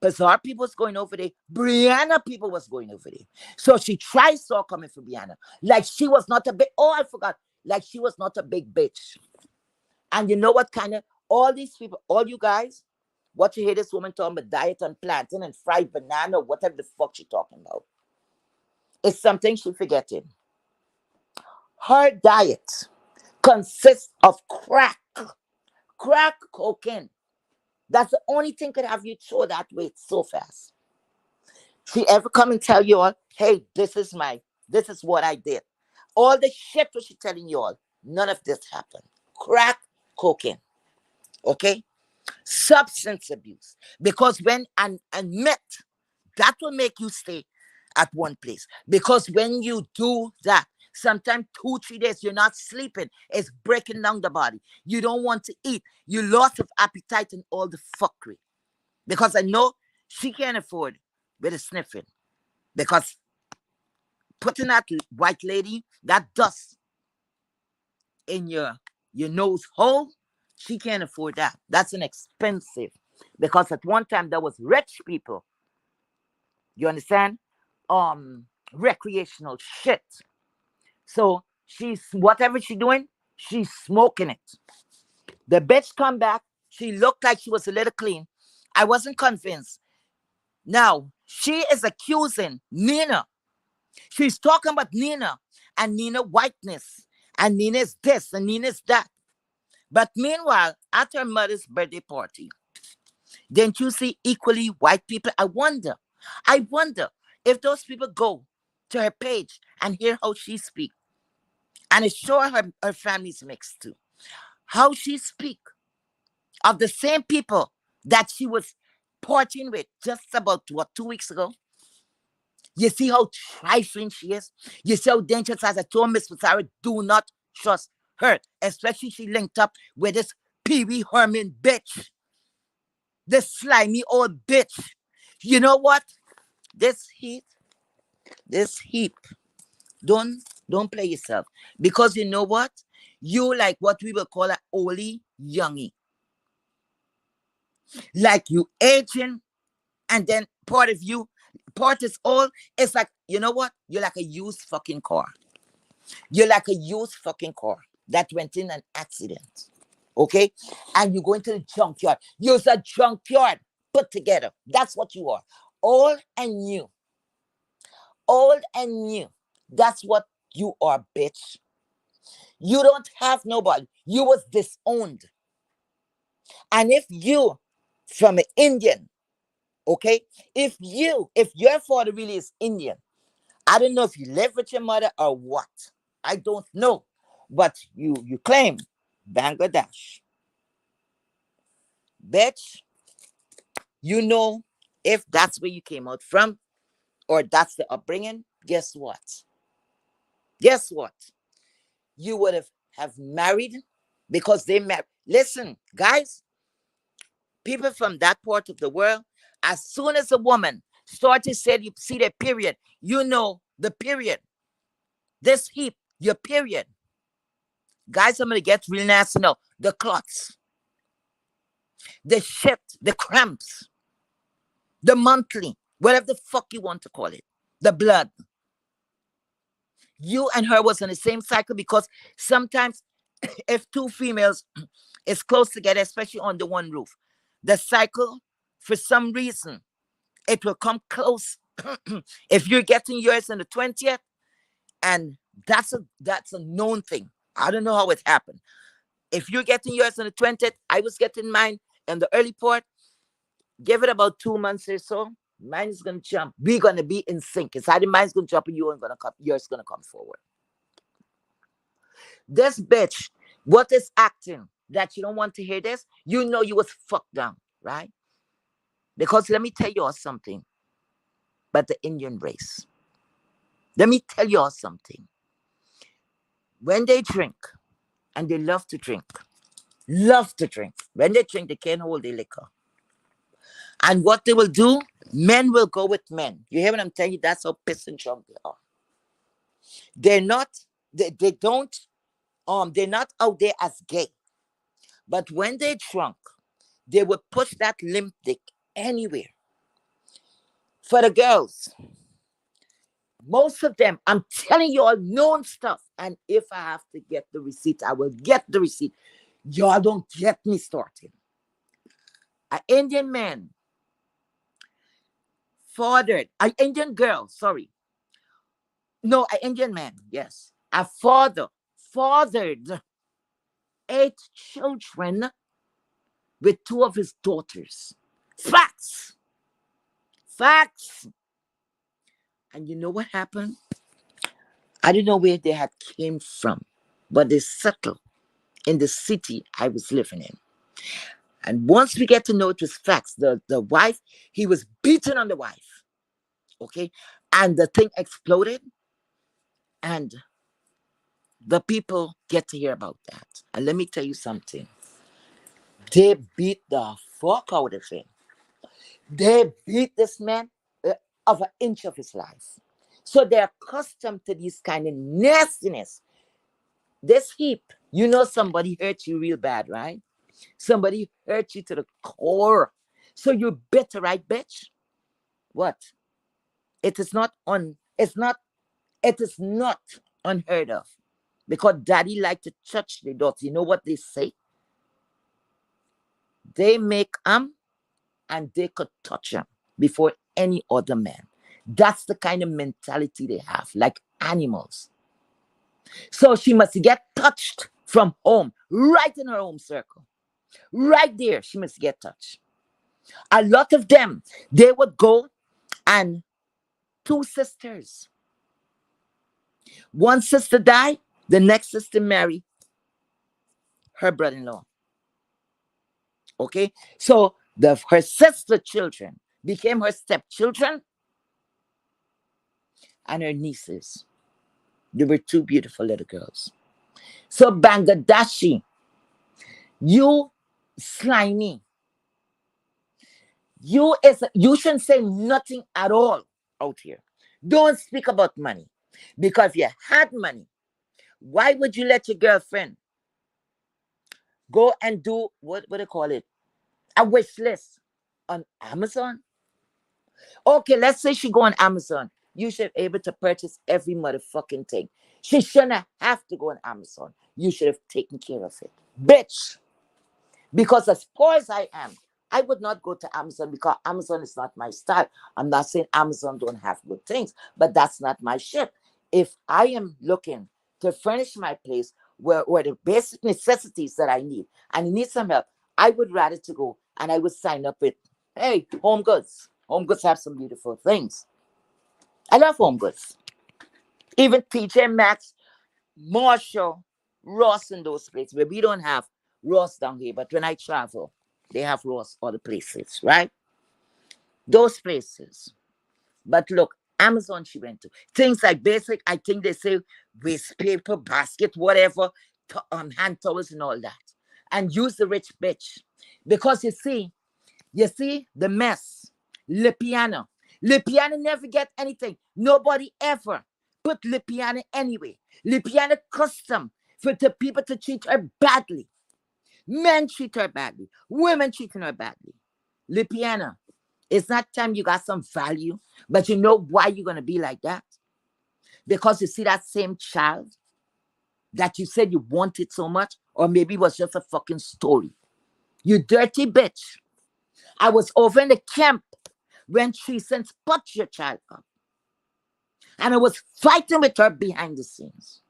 Bizarre people was going over there. Brianna people was going over there. So she tried saw coming for Brianna. Like she was not a big, oh, I forgot. Like she was not a big bitch. And you know what kind of, all these people, all you guys, what you hear this woman talking about diet on plantain and fried banana, whatever the fuck she talking about. It's something she forgetting. Her diet consists of crack cocaine. That's the only thing could have you throw that weight so fast. She ever come and tell you all, hey, this is what I did. All the shit was she telling you all, none of this happened. Crack cocaine. Okay? Substance abuse. Because when and meth, that will make you stay at one place. Because when you do that, sometimes 2-3 days you're not sleeping, it's breaking down the body. You don't want to eat. You lost of appetite and all the fuckery. Because I know she can't afford with a sniffing. Because putting that white lady, that dust in your nose hole, she can't afford that. That's an expensive. Because at one time there was rich people. You understand? Recreational shit. So she's whatever she doing, she's smoking it. The bitch come back. She looked like she was a little clean. I wasn't convinced. Now she is accusing Nina. She's talking about Nina and Nina whiteness. And Nina's this and Nina's that. But meanwhile, at her mother's birthday party, didn't you see equally white people? I wonder if those people go to her page and hear how she speak. And it show her family's mixed too. How she speak of the same people that she was partying with just about, what, 2 weeks ago. You see how trifling she is? You see how dangerous. As I told Miss Sarah, do not trust her. Especially she linked up with this Pee Wee Herman bitch. This slimy old bitch. You know what? This heat, this heap. Don't don't play yourself. Because you know what? You like what we will call a oldie youngie. Like you aging, and then part is old. It's like, you know what? You're like a used fucking car. You're like a used fucking car that went in an accident. Okay? And you go into the junkyard. You're a junkyard put together. That's what you are. Old and new. Old and new. That's what you are, bitch. You don't have nobody. You was disowned. And if you, from an Indian, okay, if your father really is Indian, I don't know if you live with your mother or what. I don't know. But you claim Bangladesh. Bitch, you know, if that's where you came out from or that's the upbringing, guess what? Guess what? You would have married because they married. Listen, guys, people from that part of the world, as soon as a woman starts to say you see their period, you know the period. This heap, your period. Guys, I'm gonna get real nasty now. The clots, the shit, the cramps, the monthly, whatever the fuck you want to call it, the blood. You and her was in the same cycle because sometimes if two females is close together, especially under one roof, the cycle, for some reason, it will come close. If you're getting yours in the 20th, and that's a known thing. I don't know how it happened. If you're getting yours on the 20th, I was getting mine in the early part. Give it about 2 months or so. Mine is gonna jump. We're gonna be in sync. It's either mine's gonna jump or yours gonna come forward. This bitch, what is acting that you don't want to hear this? You know you was fucked down, right? Because let me tell you all something about the Indian race. Let me tell you all something. When they drink, and they love to drink, when they drink, they can't hold their liquor. And what they will do, men will go with men. You hear what I'm telling you? That's how pissed and drunk they are. They're not, they don't, they're not out there as gay. But when they're drunk, they would push that limp dick anywhere. For the girls, most of them, I'm telling you all known stuff. And if I have to get the receipt, I will get the receipt. Y'all don't get me started. An Indian man fathered, an Indian girl, sorry. No, an Indian man, yes. A father fathered 8 children with 2 of his daughters. Facts. Facts. And you know what happened? I don't know where they had came from, but they settled in the city I was living in. And once we get to know it was facts, the wife, he was beating on the wife. Okay? And the thing exploded. And the people get to hear about that. And let me tell you something. They beat the fuck out of him. They beat this man of an inch of his life. So they're accustomed to this kind of nastiness. This heap, you know somebody hurt you real bad, right? Somebody hurt you to the core. So you're bitter, right, bitch? What? It is not it is not unheard of. Because daddy like to touch the daughter. You know what they say? They make and they could touch him before any other man. That's the kind of mentality they have, like animals. So she must get touched from home, right in her home circle. Right there, she must get touched. A lot of them, they would go and 2 sisters. One sister died, the next sister married her brother-in-law. Okay, so her sister children became her stepchildren and her nieces. They were two beautiful little girls. So Bangladeshi, you slimy, you shouldn't say nothing at all out here. Don't speak about money. Because if you had money, why would you let your girlfriend go and do what do you call it? A wish list on Amazon? Okay, let's say she go on Amazon. You should be able to purchase every motherfucking thing. She shouldn't have to go on Amazon. You should have taken care of it. Bitch. Because as poor as I am, I would not go to Amazon because Amazon is not my style. I'm not saying Amazon don't have good things, but that's not my shit. If I am looking to furnish my place where the basic necessities that I need and I need some help, I would rather to go and I would sign up with, hey, Home Goods. Home Goods have some beautiful things. I love Home Goods. Even TJ Maxx, Marshall, Ross, and those places where we don't have Ross down here, but when I travel, they have Ross other places, right? Those places. But look, Amazon she went to. Things like basic, I think they say waste paper, basket, whatever, hand towels and all that. And use the rich bitch. Because you see the mess. Lipiana. Lipiana never get anything. Nobody ever put Lipiana anyway. Lipiana custom for the people to treat her badly. Men treat her badly. Women treating her badly. Lipiana, it's not time you got some value, but you know why you're going to be like that? Because you see that same child that you said you wanted so much, or maybe it was just a fucking story. You dirty bitch. I was over in the camp when she sent put your child up. And I was fighting with her behind the scenes.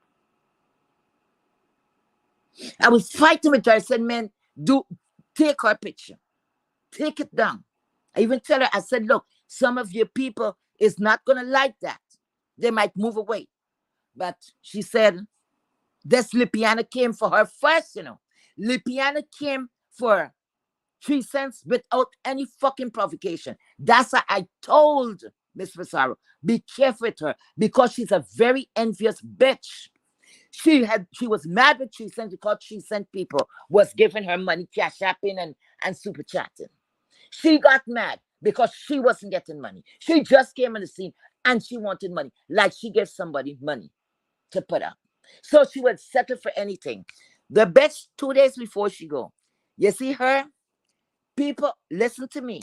I was fighting with her. I said, man, take her picture. Take it down. I even tell her, I said, look, some of your people is not going to like that. They might move away. But she said, this Lipiana came for her first, you know. Lipiana came for 3 cents without any fucking provocation. That's why I told Miss Massaro, be careful with her because she's a very envious bitch. She was mad with 3 cents because 3 cent people was giving her money, cash apping and super chatting. She got mad because she wasn't getting money. She just came on the scene and she wanted money, like she gave somebody money to put up. So she would settle for anything. The best 2 days before she go, you see her? People, listen to me.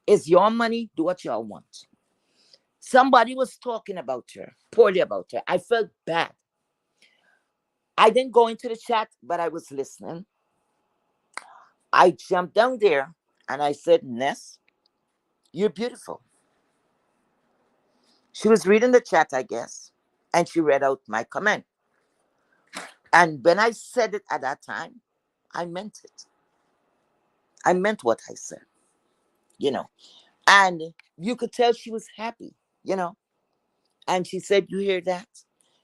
It's your money. Do what y'all want. Somebody was talking about her, poorly about her. I felt bad. I didn't go into the chat, but I was listening. I jumped down there and I said, Ness, you're beautiful. She was reading the chat, I guess, and she read out my comment. And when I said it at that time, I meant it. I meant what I said, you know. And you could tell she was happy, you know. And she said, you hear that?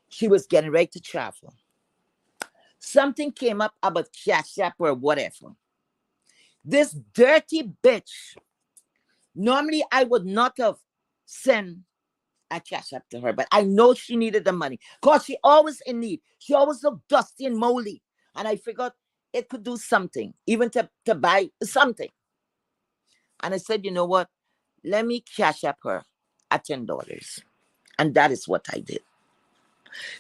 She was getting ready to travel. Something came up about Cash App or whatever. This dirty bitch, normally I would not have sent a Cash App to her, but I know she needed the money because she always in need. She always looked dusty and moldy. And I figured it could do something, even to buy something. And I said, you know what? Let me Cash App her at $10. And that is what I did.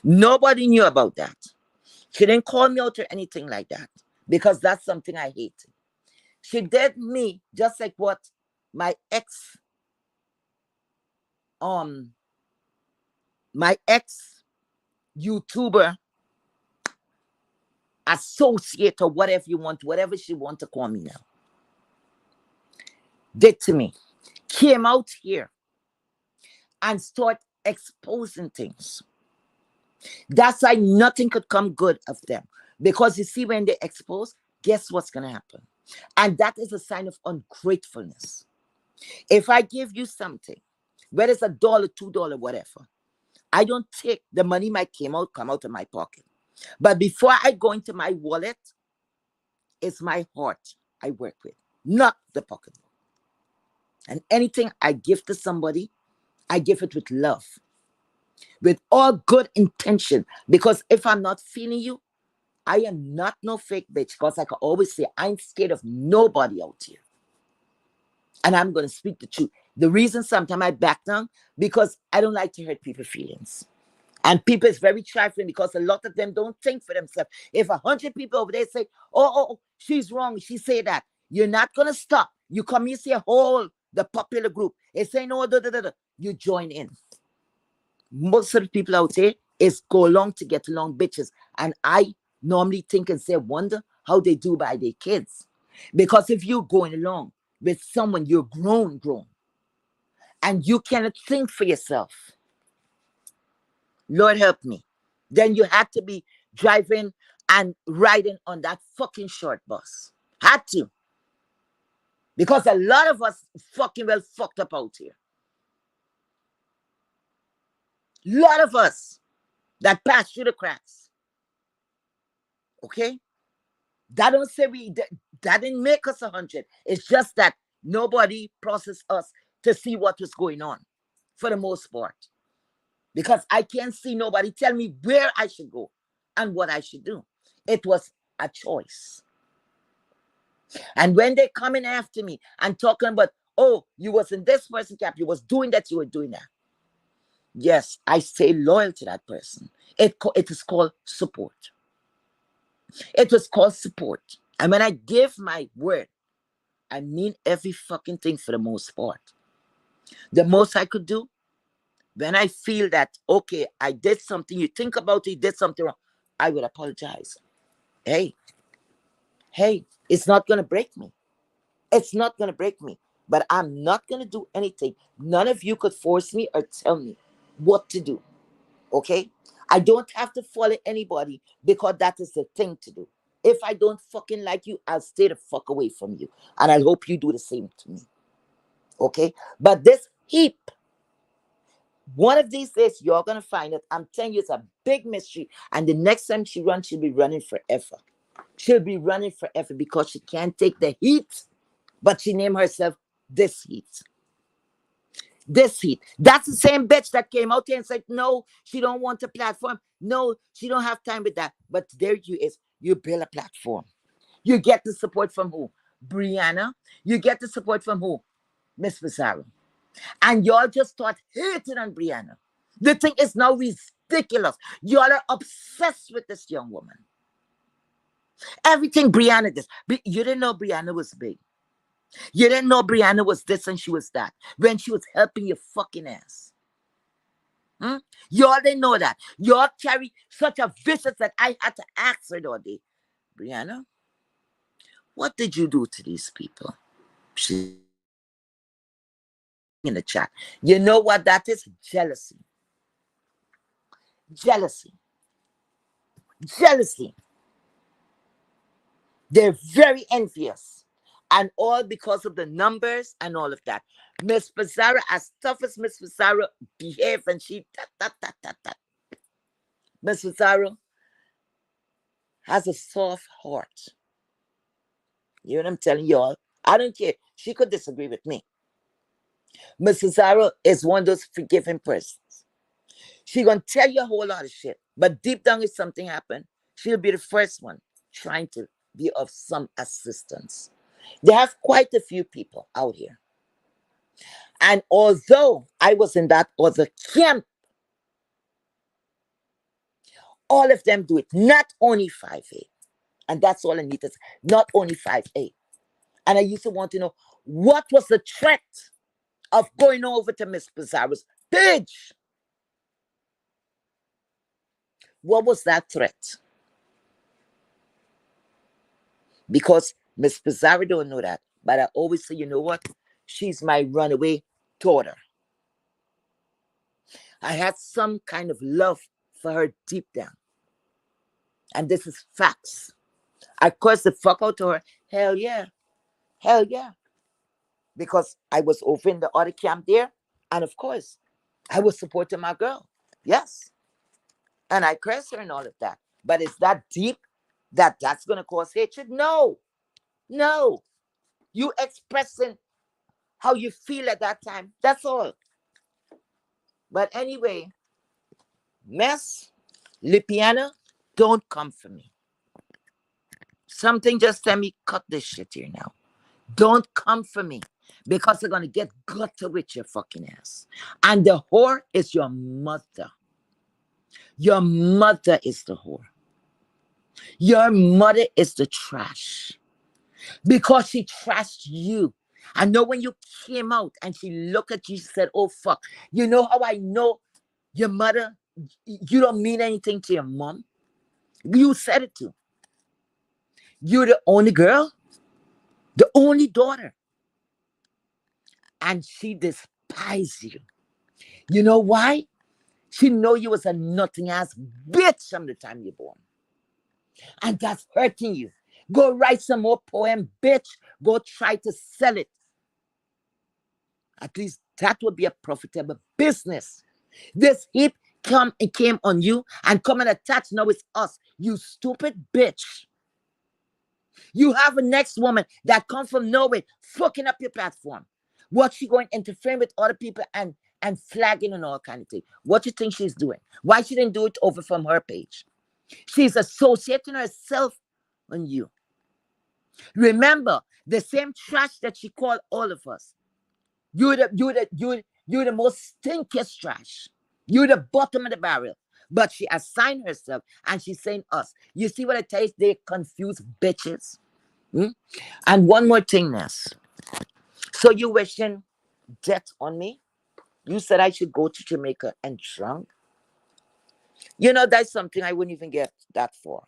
Nobody knew about that. She didn't call me out or anything like that because that's something I hate. She did me just like what my ex YouTuber associate or whatever you want, whatever she want to call me now, did to me. Came out here and start exposing things. That's why nothing could come good of them. Because you see, when they expose, guess what's going to happen? And that is a sign of ungratefulness. If I give you something, whether it's $1, $2, whatever, I don't take the money might come out of my pocket. But before I go into my wallet, it's my heart I work with, not the pocketbook. And anything I give to somebody, I give it with love, with all good intention. Because if I'm not feeling you, I am not no fake bitch. Because I can always say, I ain't scared of nobody out here. And I'm going to speak the truth. The reason sometimes I back down, because I don't like to hurt people's feelings. And people is very trifling because a lot of them don't think for themselves. If 100 people over there say, oh, she's wrong, she say that, you're not going to stop. You come, you see a whole, the popular group. They say, no, you join in. Most of the people out there is go along to get along bitches. And I normally think and say, wonder how they do by their kids. Because if you're going along with someone, you're grown, and you cannot think for yourself, Lord help me, then you had to be driving and riding on that fucking short bus. Had to. Because a lot of us fucking well fucked up out here. Lot of us that passed through the cracks. Okay? That don't say that didn't make us 100. It's just that nobody processed us to see what was going on, for the most part. Because I can't see nobody tell me where I should go and what I should do. It was a choice. And when they coming after me and talking about, oh, you was in this person camp, you was doing that, you were doing that. Yes, I stay loyal to that person. It is called support. It was called support. And when I give my word, I mean every fucking thing for the most part. The most I could do, when I feel that, okay, I did something, you think about it, did something wrong, I will apologize. Hey, it's not going to break me. It's not going to break me. But I'm not going to do anything. None of you could force me or tell me what to do. Okay? I don't have to follow anybody because that is the thing to do. If I don't fucking like you, I'll stay the fuck away from you. And I hope you do the same to me. Okay? But this heap, one of these days, you're going to find it. I'm telling you, it's a big mystery. And the next time she runs, she'll be running forever. She'll be running forever because she can't take the heat. But she named herself This Heat. This Heat. That's the same bitch that came out here and said, no, she don't want a platform. No, she don't have time with that. But there you is. You build a platform. You get the support from who? Brianna. You get the support from who? Miss Pizarro. And y'all just start hating on Brianna. The thing is now ridiculous. Y'all are obsessed with this young woman. Everything Brianna does. You didn't know Brianna was big. You didn't know Brianna was this and she was that when she was helping your fucking ass. Y'all didn't know that. Y'all carry such a vicious that I had to ask her all day. Brianna, what did you do to these people? She in the chat. You know what that is? Jealousy. Jealousy. Jealousy. They're very envious. And all because of the numbers and all of that. Miss Pizarro, as tough as Miss Pizarro behaved and she Miss Pizarro has a soft heart. You know what I'm telling y'all? I don't care. She could disagree with me. Miss Pizarro is one of those forgiving persons. She gonna tell you a whole lot of shit. But deep down if something happened, she'll be the first one trying to be of some assistance. They have quite a few people out here. And although I was in that other camp, all of them do it. Not only 5A. And that's all I need to say. Not only 5A. And I used to want to know, what was the threat of going over to Miss Pizarro's page? What was that threat? Because Miss Pizarro don't know that. But I always say, you know what? She's my runaway daughter. I had some kind of love for her deep down. And this is facts. I cursed the fuck out to her. Hell yeah. Hell yeah. Because I was over in the other camp there. And of course, I was supporting my girl. Yes. And I curse her and all of that. But is that deep that that's going to cause hatred? No. No. You expressing how you feel at that time. That's all. But anyway, Mess, Lipiana, don't come for me. Something just tell me, cut this shit here now. Don't come for me. Because they're going to get gutter with your fucking ass. And the whore is your mother. Your mother is the whore. Your mother is the trash. Because she trashed you. I know when you came out and she looked at you, she said, oh, fuck. You know how I know your mother, you don't mean anything to your mom? You said it to. You're the only girl, the only daughter. And she despised you. You know why? She know you was a nothing ass bitch from the time you're born. And that's hurting you. Go write some more poem, bitch. Go try to sell it. At least that would be a profitable business. This heap came on you and come and attach now with us. You stupid bitch. You have a next woman that comes from nowhere, fucking up your platform. What she going interfering with other people and flagging and all kind of thing. What you think she's doing? Why she didn't do it over from her page? She's associating herself on you. Remember, the same trash that she called all of us. You're the most stinkiest trash. You're the bottom of the barrel. But she assigned herself and she's saying us. You see what I tell you? They confuse bitches. And one more thing, Ness. So you wishing death on me? You said I should go to Jamaica and drunk? You know, that's something I wouldn't even get that for.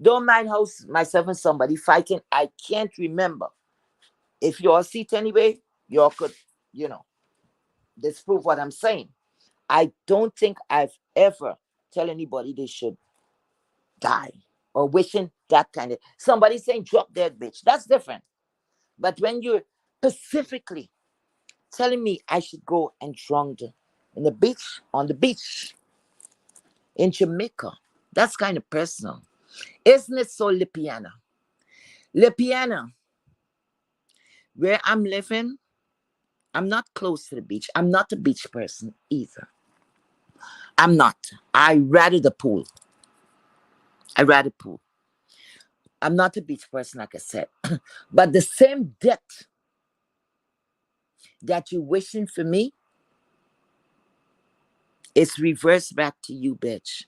Don't mind how myself and somebody fighting. I can't remember. If you all see it anyway, you all could, you know, disprove what I'm saying. I don't think I've ever tell anybody they should die or wishing that kind of somebody saying drop dead bitch. That's different. But when you're specifically telling me I should go and drown in the beach, on the beach in Jamaica, that's kind of personal. Isn't it so, Lipiana? Lipiana, where I'm living, I'm not close to the beach. I'm not a beach person either. I'm not. I rather the pool. I rather pool. I'm not a beach person, like I said. But the same death that you're wishing for me, it's reversed back to you, bitch.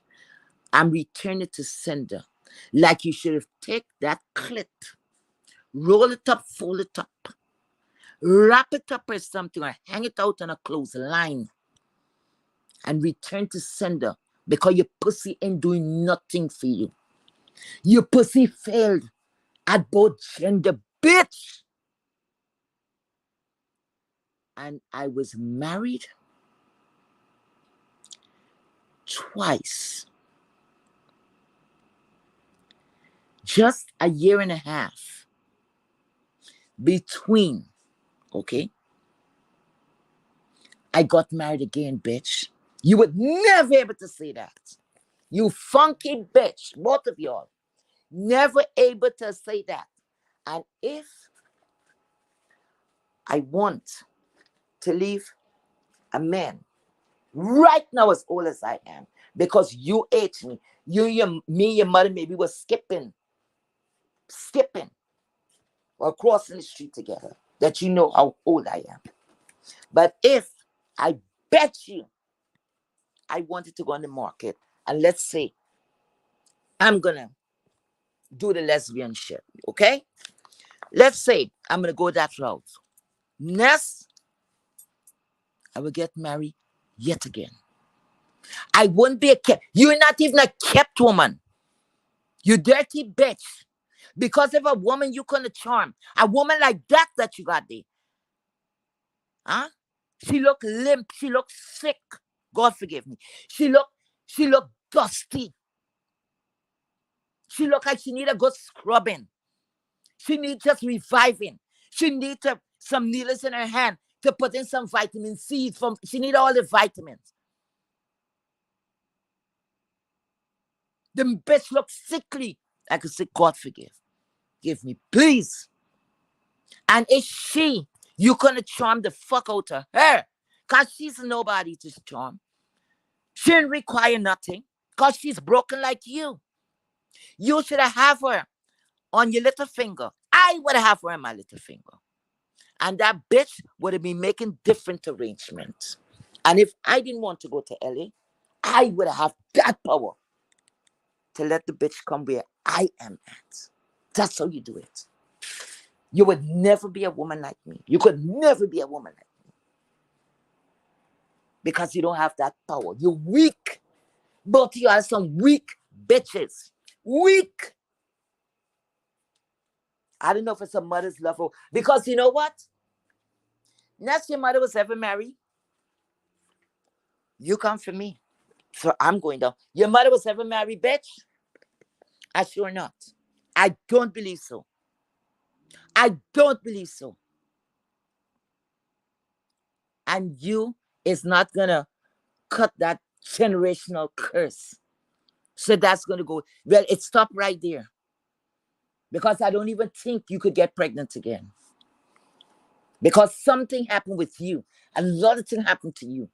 I'm returning to sender. Like you should have taken that clit, roll it up, fold it up, wrap it up or something, or hang it out on a clothesline and return to sender because your pussy ain't doing nothing for you. Your pussy failed at both gender, bitch. And I was married twice. Just a year and a half between, okay? I got married again, bitch. You would never be able to say that. You funky bitch, both of y'all. Never able to say that. And if I want to leave a man right now as old as I am, because you ate me, your mother maybe was skipping or crossing the street together, that you know how old I am. But if I bet you I wanted to go on the market and let's say I'm gonna do the lesbian shit, okay? Let's say I'm gonna go that route. Next, I will get married yet again. I won't be a kept. You're not even a kept woman. You dirty bitch. Because of a woman you couldn't charm. A woman like that you got there. Huh? She look limp. She look sick. God forgive me. She look dusty. She look like she need a good scrubbing. She need just reviving. She need some needles in her hand to put in some vitamin C. She need all the vitamins. The bitch looks sickly. I could say, God forgive. Give me, please. And it's she. You gonna charm the fuck out of her. Cause she's nobody to charm. She didn't require nothing. Cause she's broken like you. You should have her on your little finger. I would have her on my little finger. And that bitch would have been making different arrangements. And if I didn't want to go to LA, I would have that power to let the bitch come where I am at. That's how you do it. You would never be a woman like me. You could never be a woman like me. Because you don't have that power. You're weak. Both of you are some weak bitches. Weak. I don't know if it's a mother's love. Because you know what? Unless your mother was ever married, you come for me. So I'm going down. Your mother was ever married, bitch? I sure not. I don't believe so. I don't believe so. And you is not gonna cut that generational curse. So that's gonna go. Well, it stopped right there. Because I don't even think you could get pregnant again. Because something happened with you. A lot of things happened to you.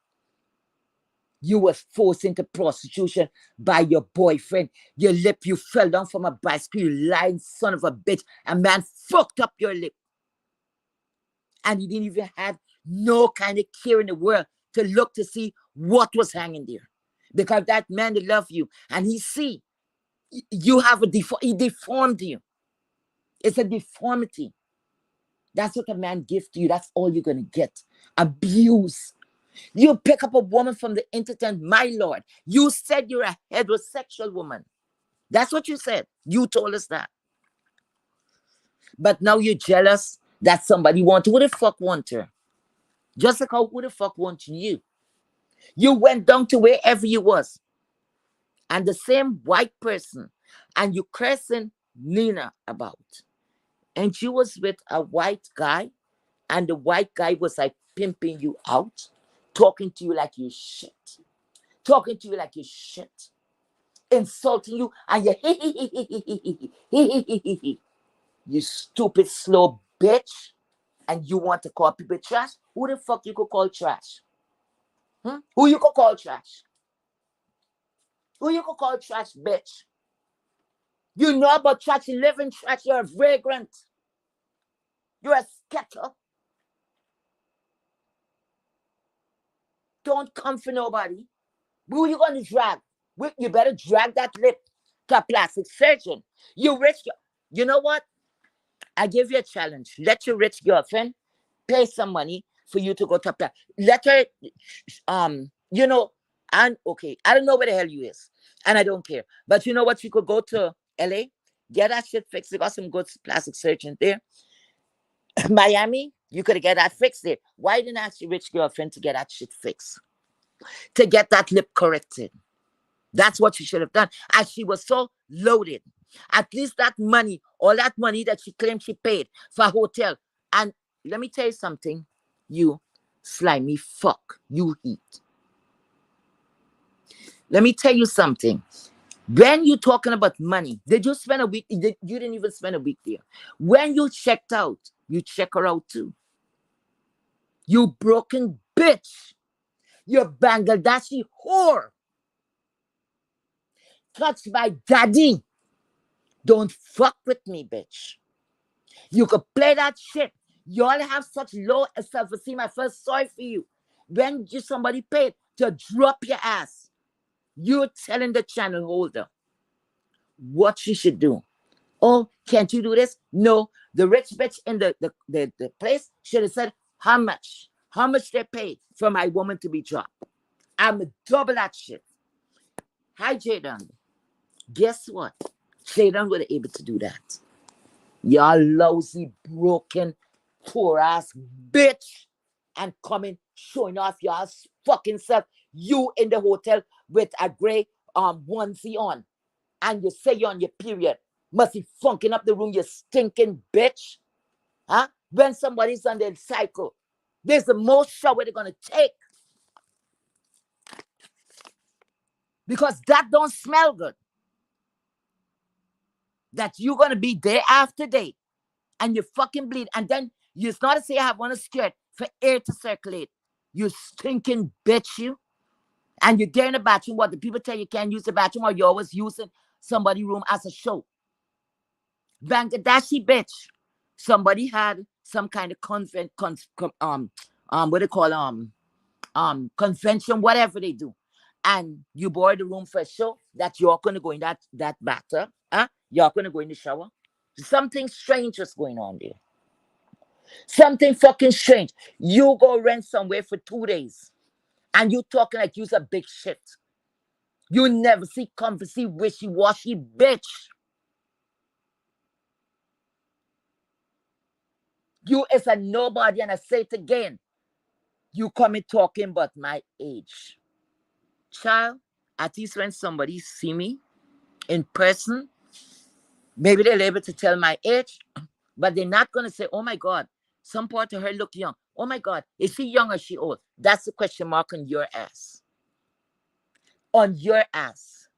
You were forced into prostitution by your boyfriend. Your lip, you fell down from a bicycle, you lying son of a bitch. A man fucked up your lip. And you didn't even have no kind of care in the world to look to see what was hanging there. Because that man that loved you, and he see you have he deformed you. It's a deformity. That's what a man gives to you. That's all you're going to get. Abuse. You pick up a woman from the internet, my lord. You said you're a heterosexual woman. That's what you said. You told us that. But now you're jealous that somebody wants her. Who the fuck want her? Just like how who the fuck wants you? You went down to wherever you was. And the same white person. And you cursing Nina about. And she was with a white guy. And the white guy was like pimping you out. Talking to you like you shit. Talking to you like you shit. Insulting you. And you stupid slow bitch. And you want to call people trash? Who the fuck you could call trash? Who you could call trash? Who you could call trash, bitch? You know about trash. You live in trash. You're a vagrant. You're a scatter. Don't come for nobody. Who you going to drag? You better drag that lip to a plastic surgeon. You rich. You know what? I give you a challenge. Let your rich girlfriend pay some money for you to go to a let her, and okay, I don't know where the hell you is. And I don't care. But you know what? You could go to LA, get that shit fixed. They got some good plastic surgeons there. Miami, you could get that fixed there. Why didn't I ask your rich girlfriend to get that shit fixed? To get that lip corrected. That's what she should have done. And she was so loaded. At least that money, all that money that she claimed she paid for a hotel. And let me tell you something, you slimy fuck, you heat. Let me tell you something. When you're talking about money, did you spend a week? You didn't even spend a week there. When you checked out, you check her out too. You broken bitch. You Bangladeshi whore. Touched by daddy. Don't fuck with me, bitch. You could play that shit. You all have such low self-esteem. I feel sorry for you. When you somebody paid to drop your ass, you're telling the channel holder what she should do. Oh, can't you do this? No. The rich bitch in the place should have said, how much? How much they paid for my woman to be dropped? I'm double that shit. Hi, Jayden. Guess what? Jayden would have able to do that. Y'all lousy, broken, poor ass bitch. And coming, showing off y'all fucking self. You in the hotel with a gray onesie on. And you say you're on your period. Must be funking up the room, you stinking bitch. Huh? When somebody's on their cycle, there's the most shower they're gonna take. Because that don't smell good. that you're gonna be day after day and you fucking bleed. And then you it's not to say I have on a skirt for air to circulate. You stinking bitch, you. And you're there in the bathroom. What the people tell you can't use the bathroom, or you're always using somebody's room as a show. Bangladeshi bitch. Somebody had some kind of what they call convention, whatever they do, and you borrow the room for a show that you're gonna go in that bathtub, huh? You're gonna go in the shower. Something strange is going on there. Something fucking strange. You go rent somewhere for 2 days, and you talking like you's a big shit. You never see comfy, wishy washy bitch. You is a nobody, and I say it again. You coming talking about my age. Child, at least when somebody see me in person, maybe they're able to tell my age, but they're not gonna say, oh my God, some part of her look young. Oh my God, is she young or she old? That's the question mark on your ass. On your ass.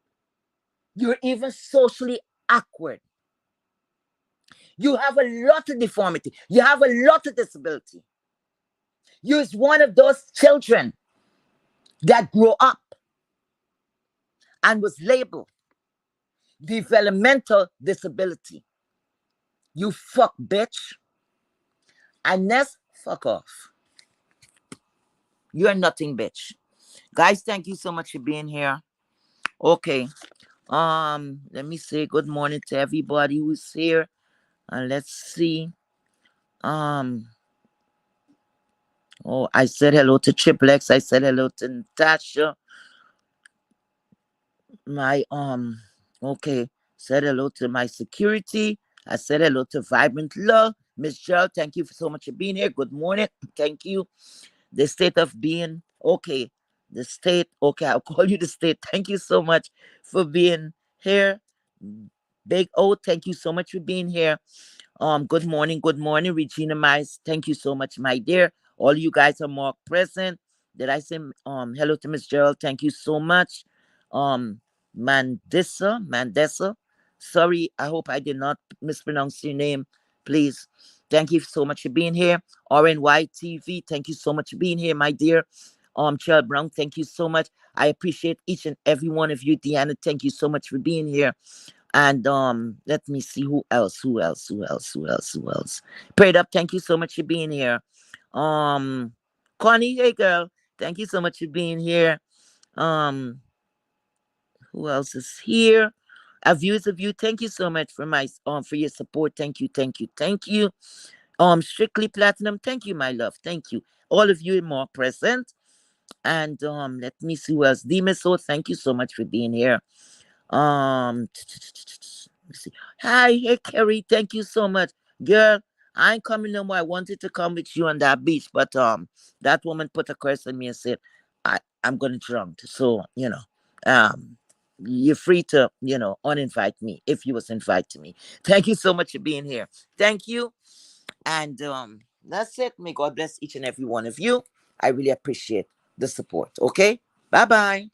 You're even socially awkward. You have a lot of deformity. You have a lot of disability. You're one of those children that grew up and was labeled developmental disability. You fuck bitch. And next, fuck off. You're nothing, bitch. Guys, thank you so much for being here. Okay. Let me say good morning to everybody who's here. And let's see. Um, oh, I said hello to Triplex. I said hello to Natasha. My okay. Said hello to my security. I said hello to Vibrant Love. Miss Gerald, thank you so much for being here. Good morning. Thank you. The state of being. Okay. The state. Okay, I'll call you the state. Thank you so much for being here. Big O, thank you so much for being here. Good morning, Regina Mice. Thank you so much, my dear. All you guys are more present. Did I say hello to Miss Gerald? Thank you so much. Um Mandessa. Sorry, I hope I did not mispronounce your name. Please. Thank you so much for being here. RNY TV, thank you so much for being here, my dear. Charles Brown, thank you so much. I appreciate each and every one of you. Deanna, thank you so much for being here. And let me see who else. Prayed up, thank you so much for being here. Connie, hey girl, thank you so much for being here. Um, who else is here? A viewers of you, thank you so much for your support. Thank you. Strictly Platinum, thank you, my love. Thank you. All of you are more present. And let me see who else. Demiso, thank you so much for being here. Let's see. Hi, hey Kerry, thank you so much, girl. I ain't coming no more. I wanted to come with you on that beach, but that woman put a curse on me and said, I'm gonna drunk. So um, you're free to uninvite me if you was invited me. Thank you so much for being here. Thank you, and that's it. May God bless each and every one of you. I really appreciate the support. Okay, bye bye.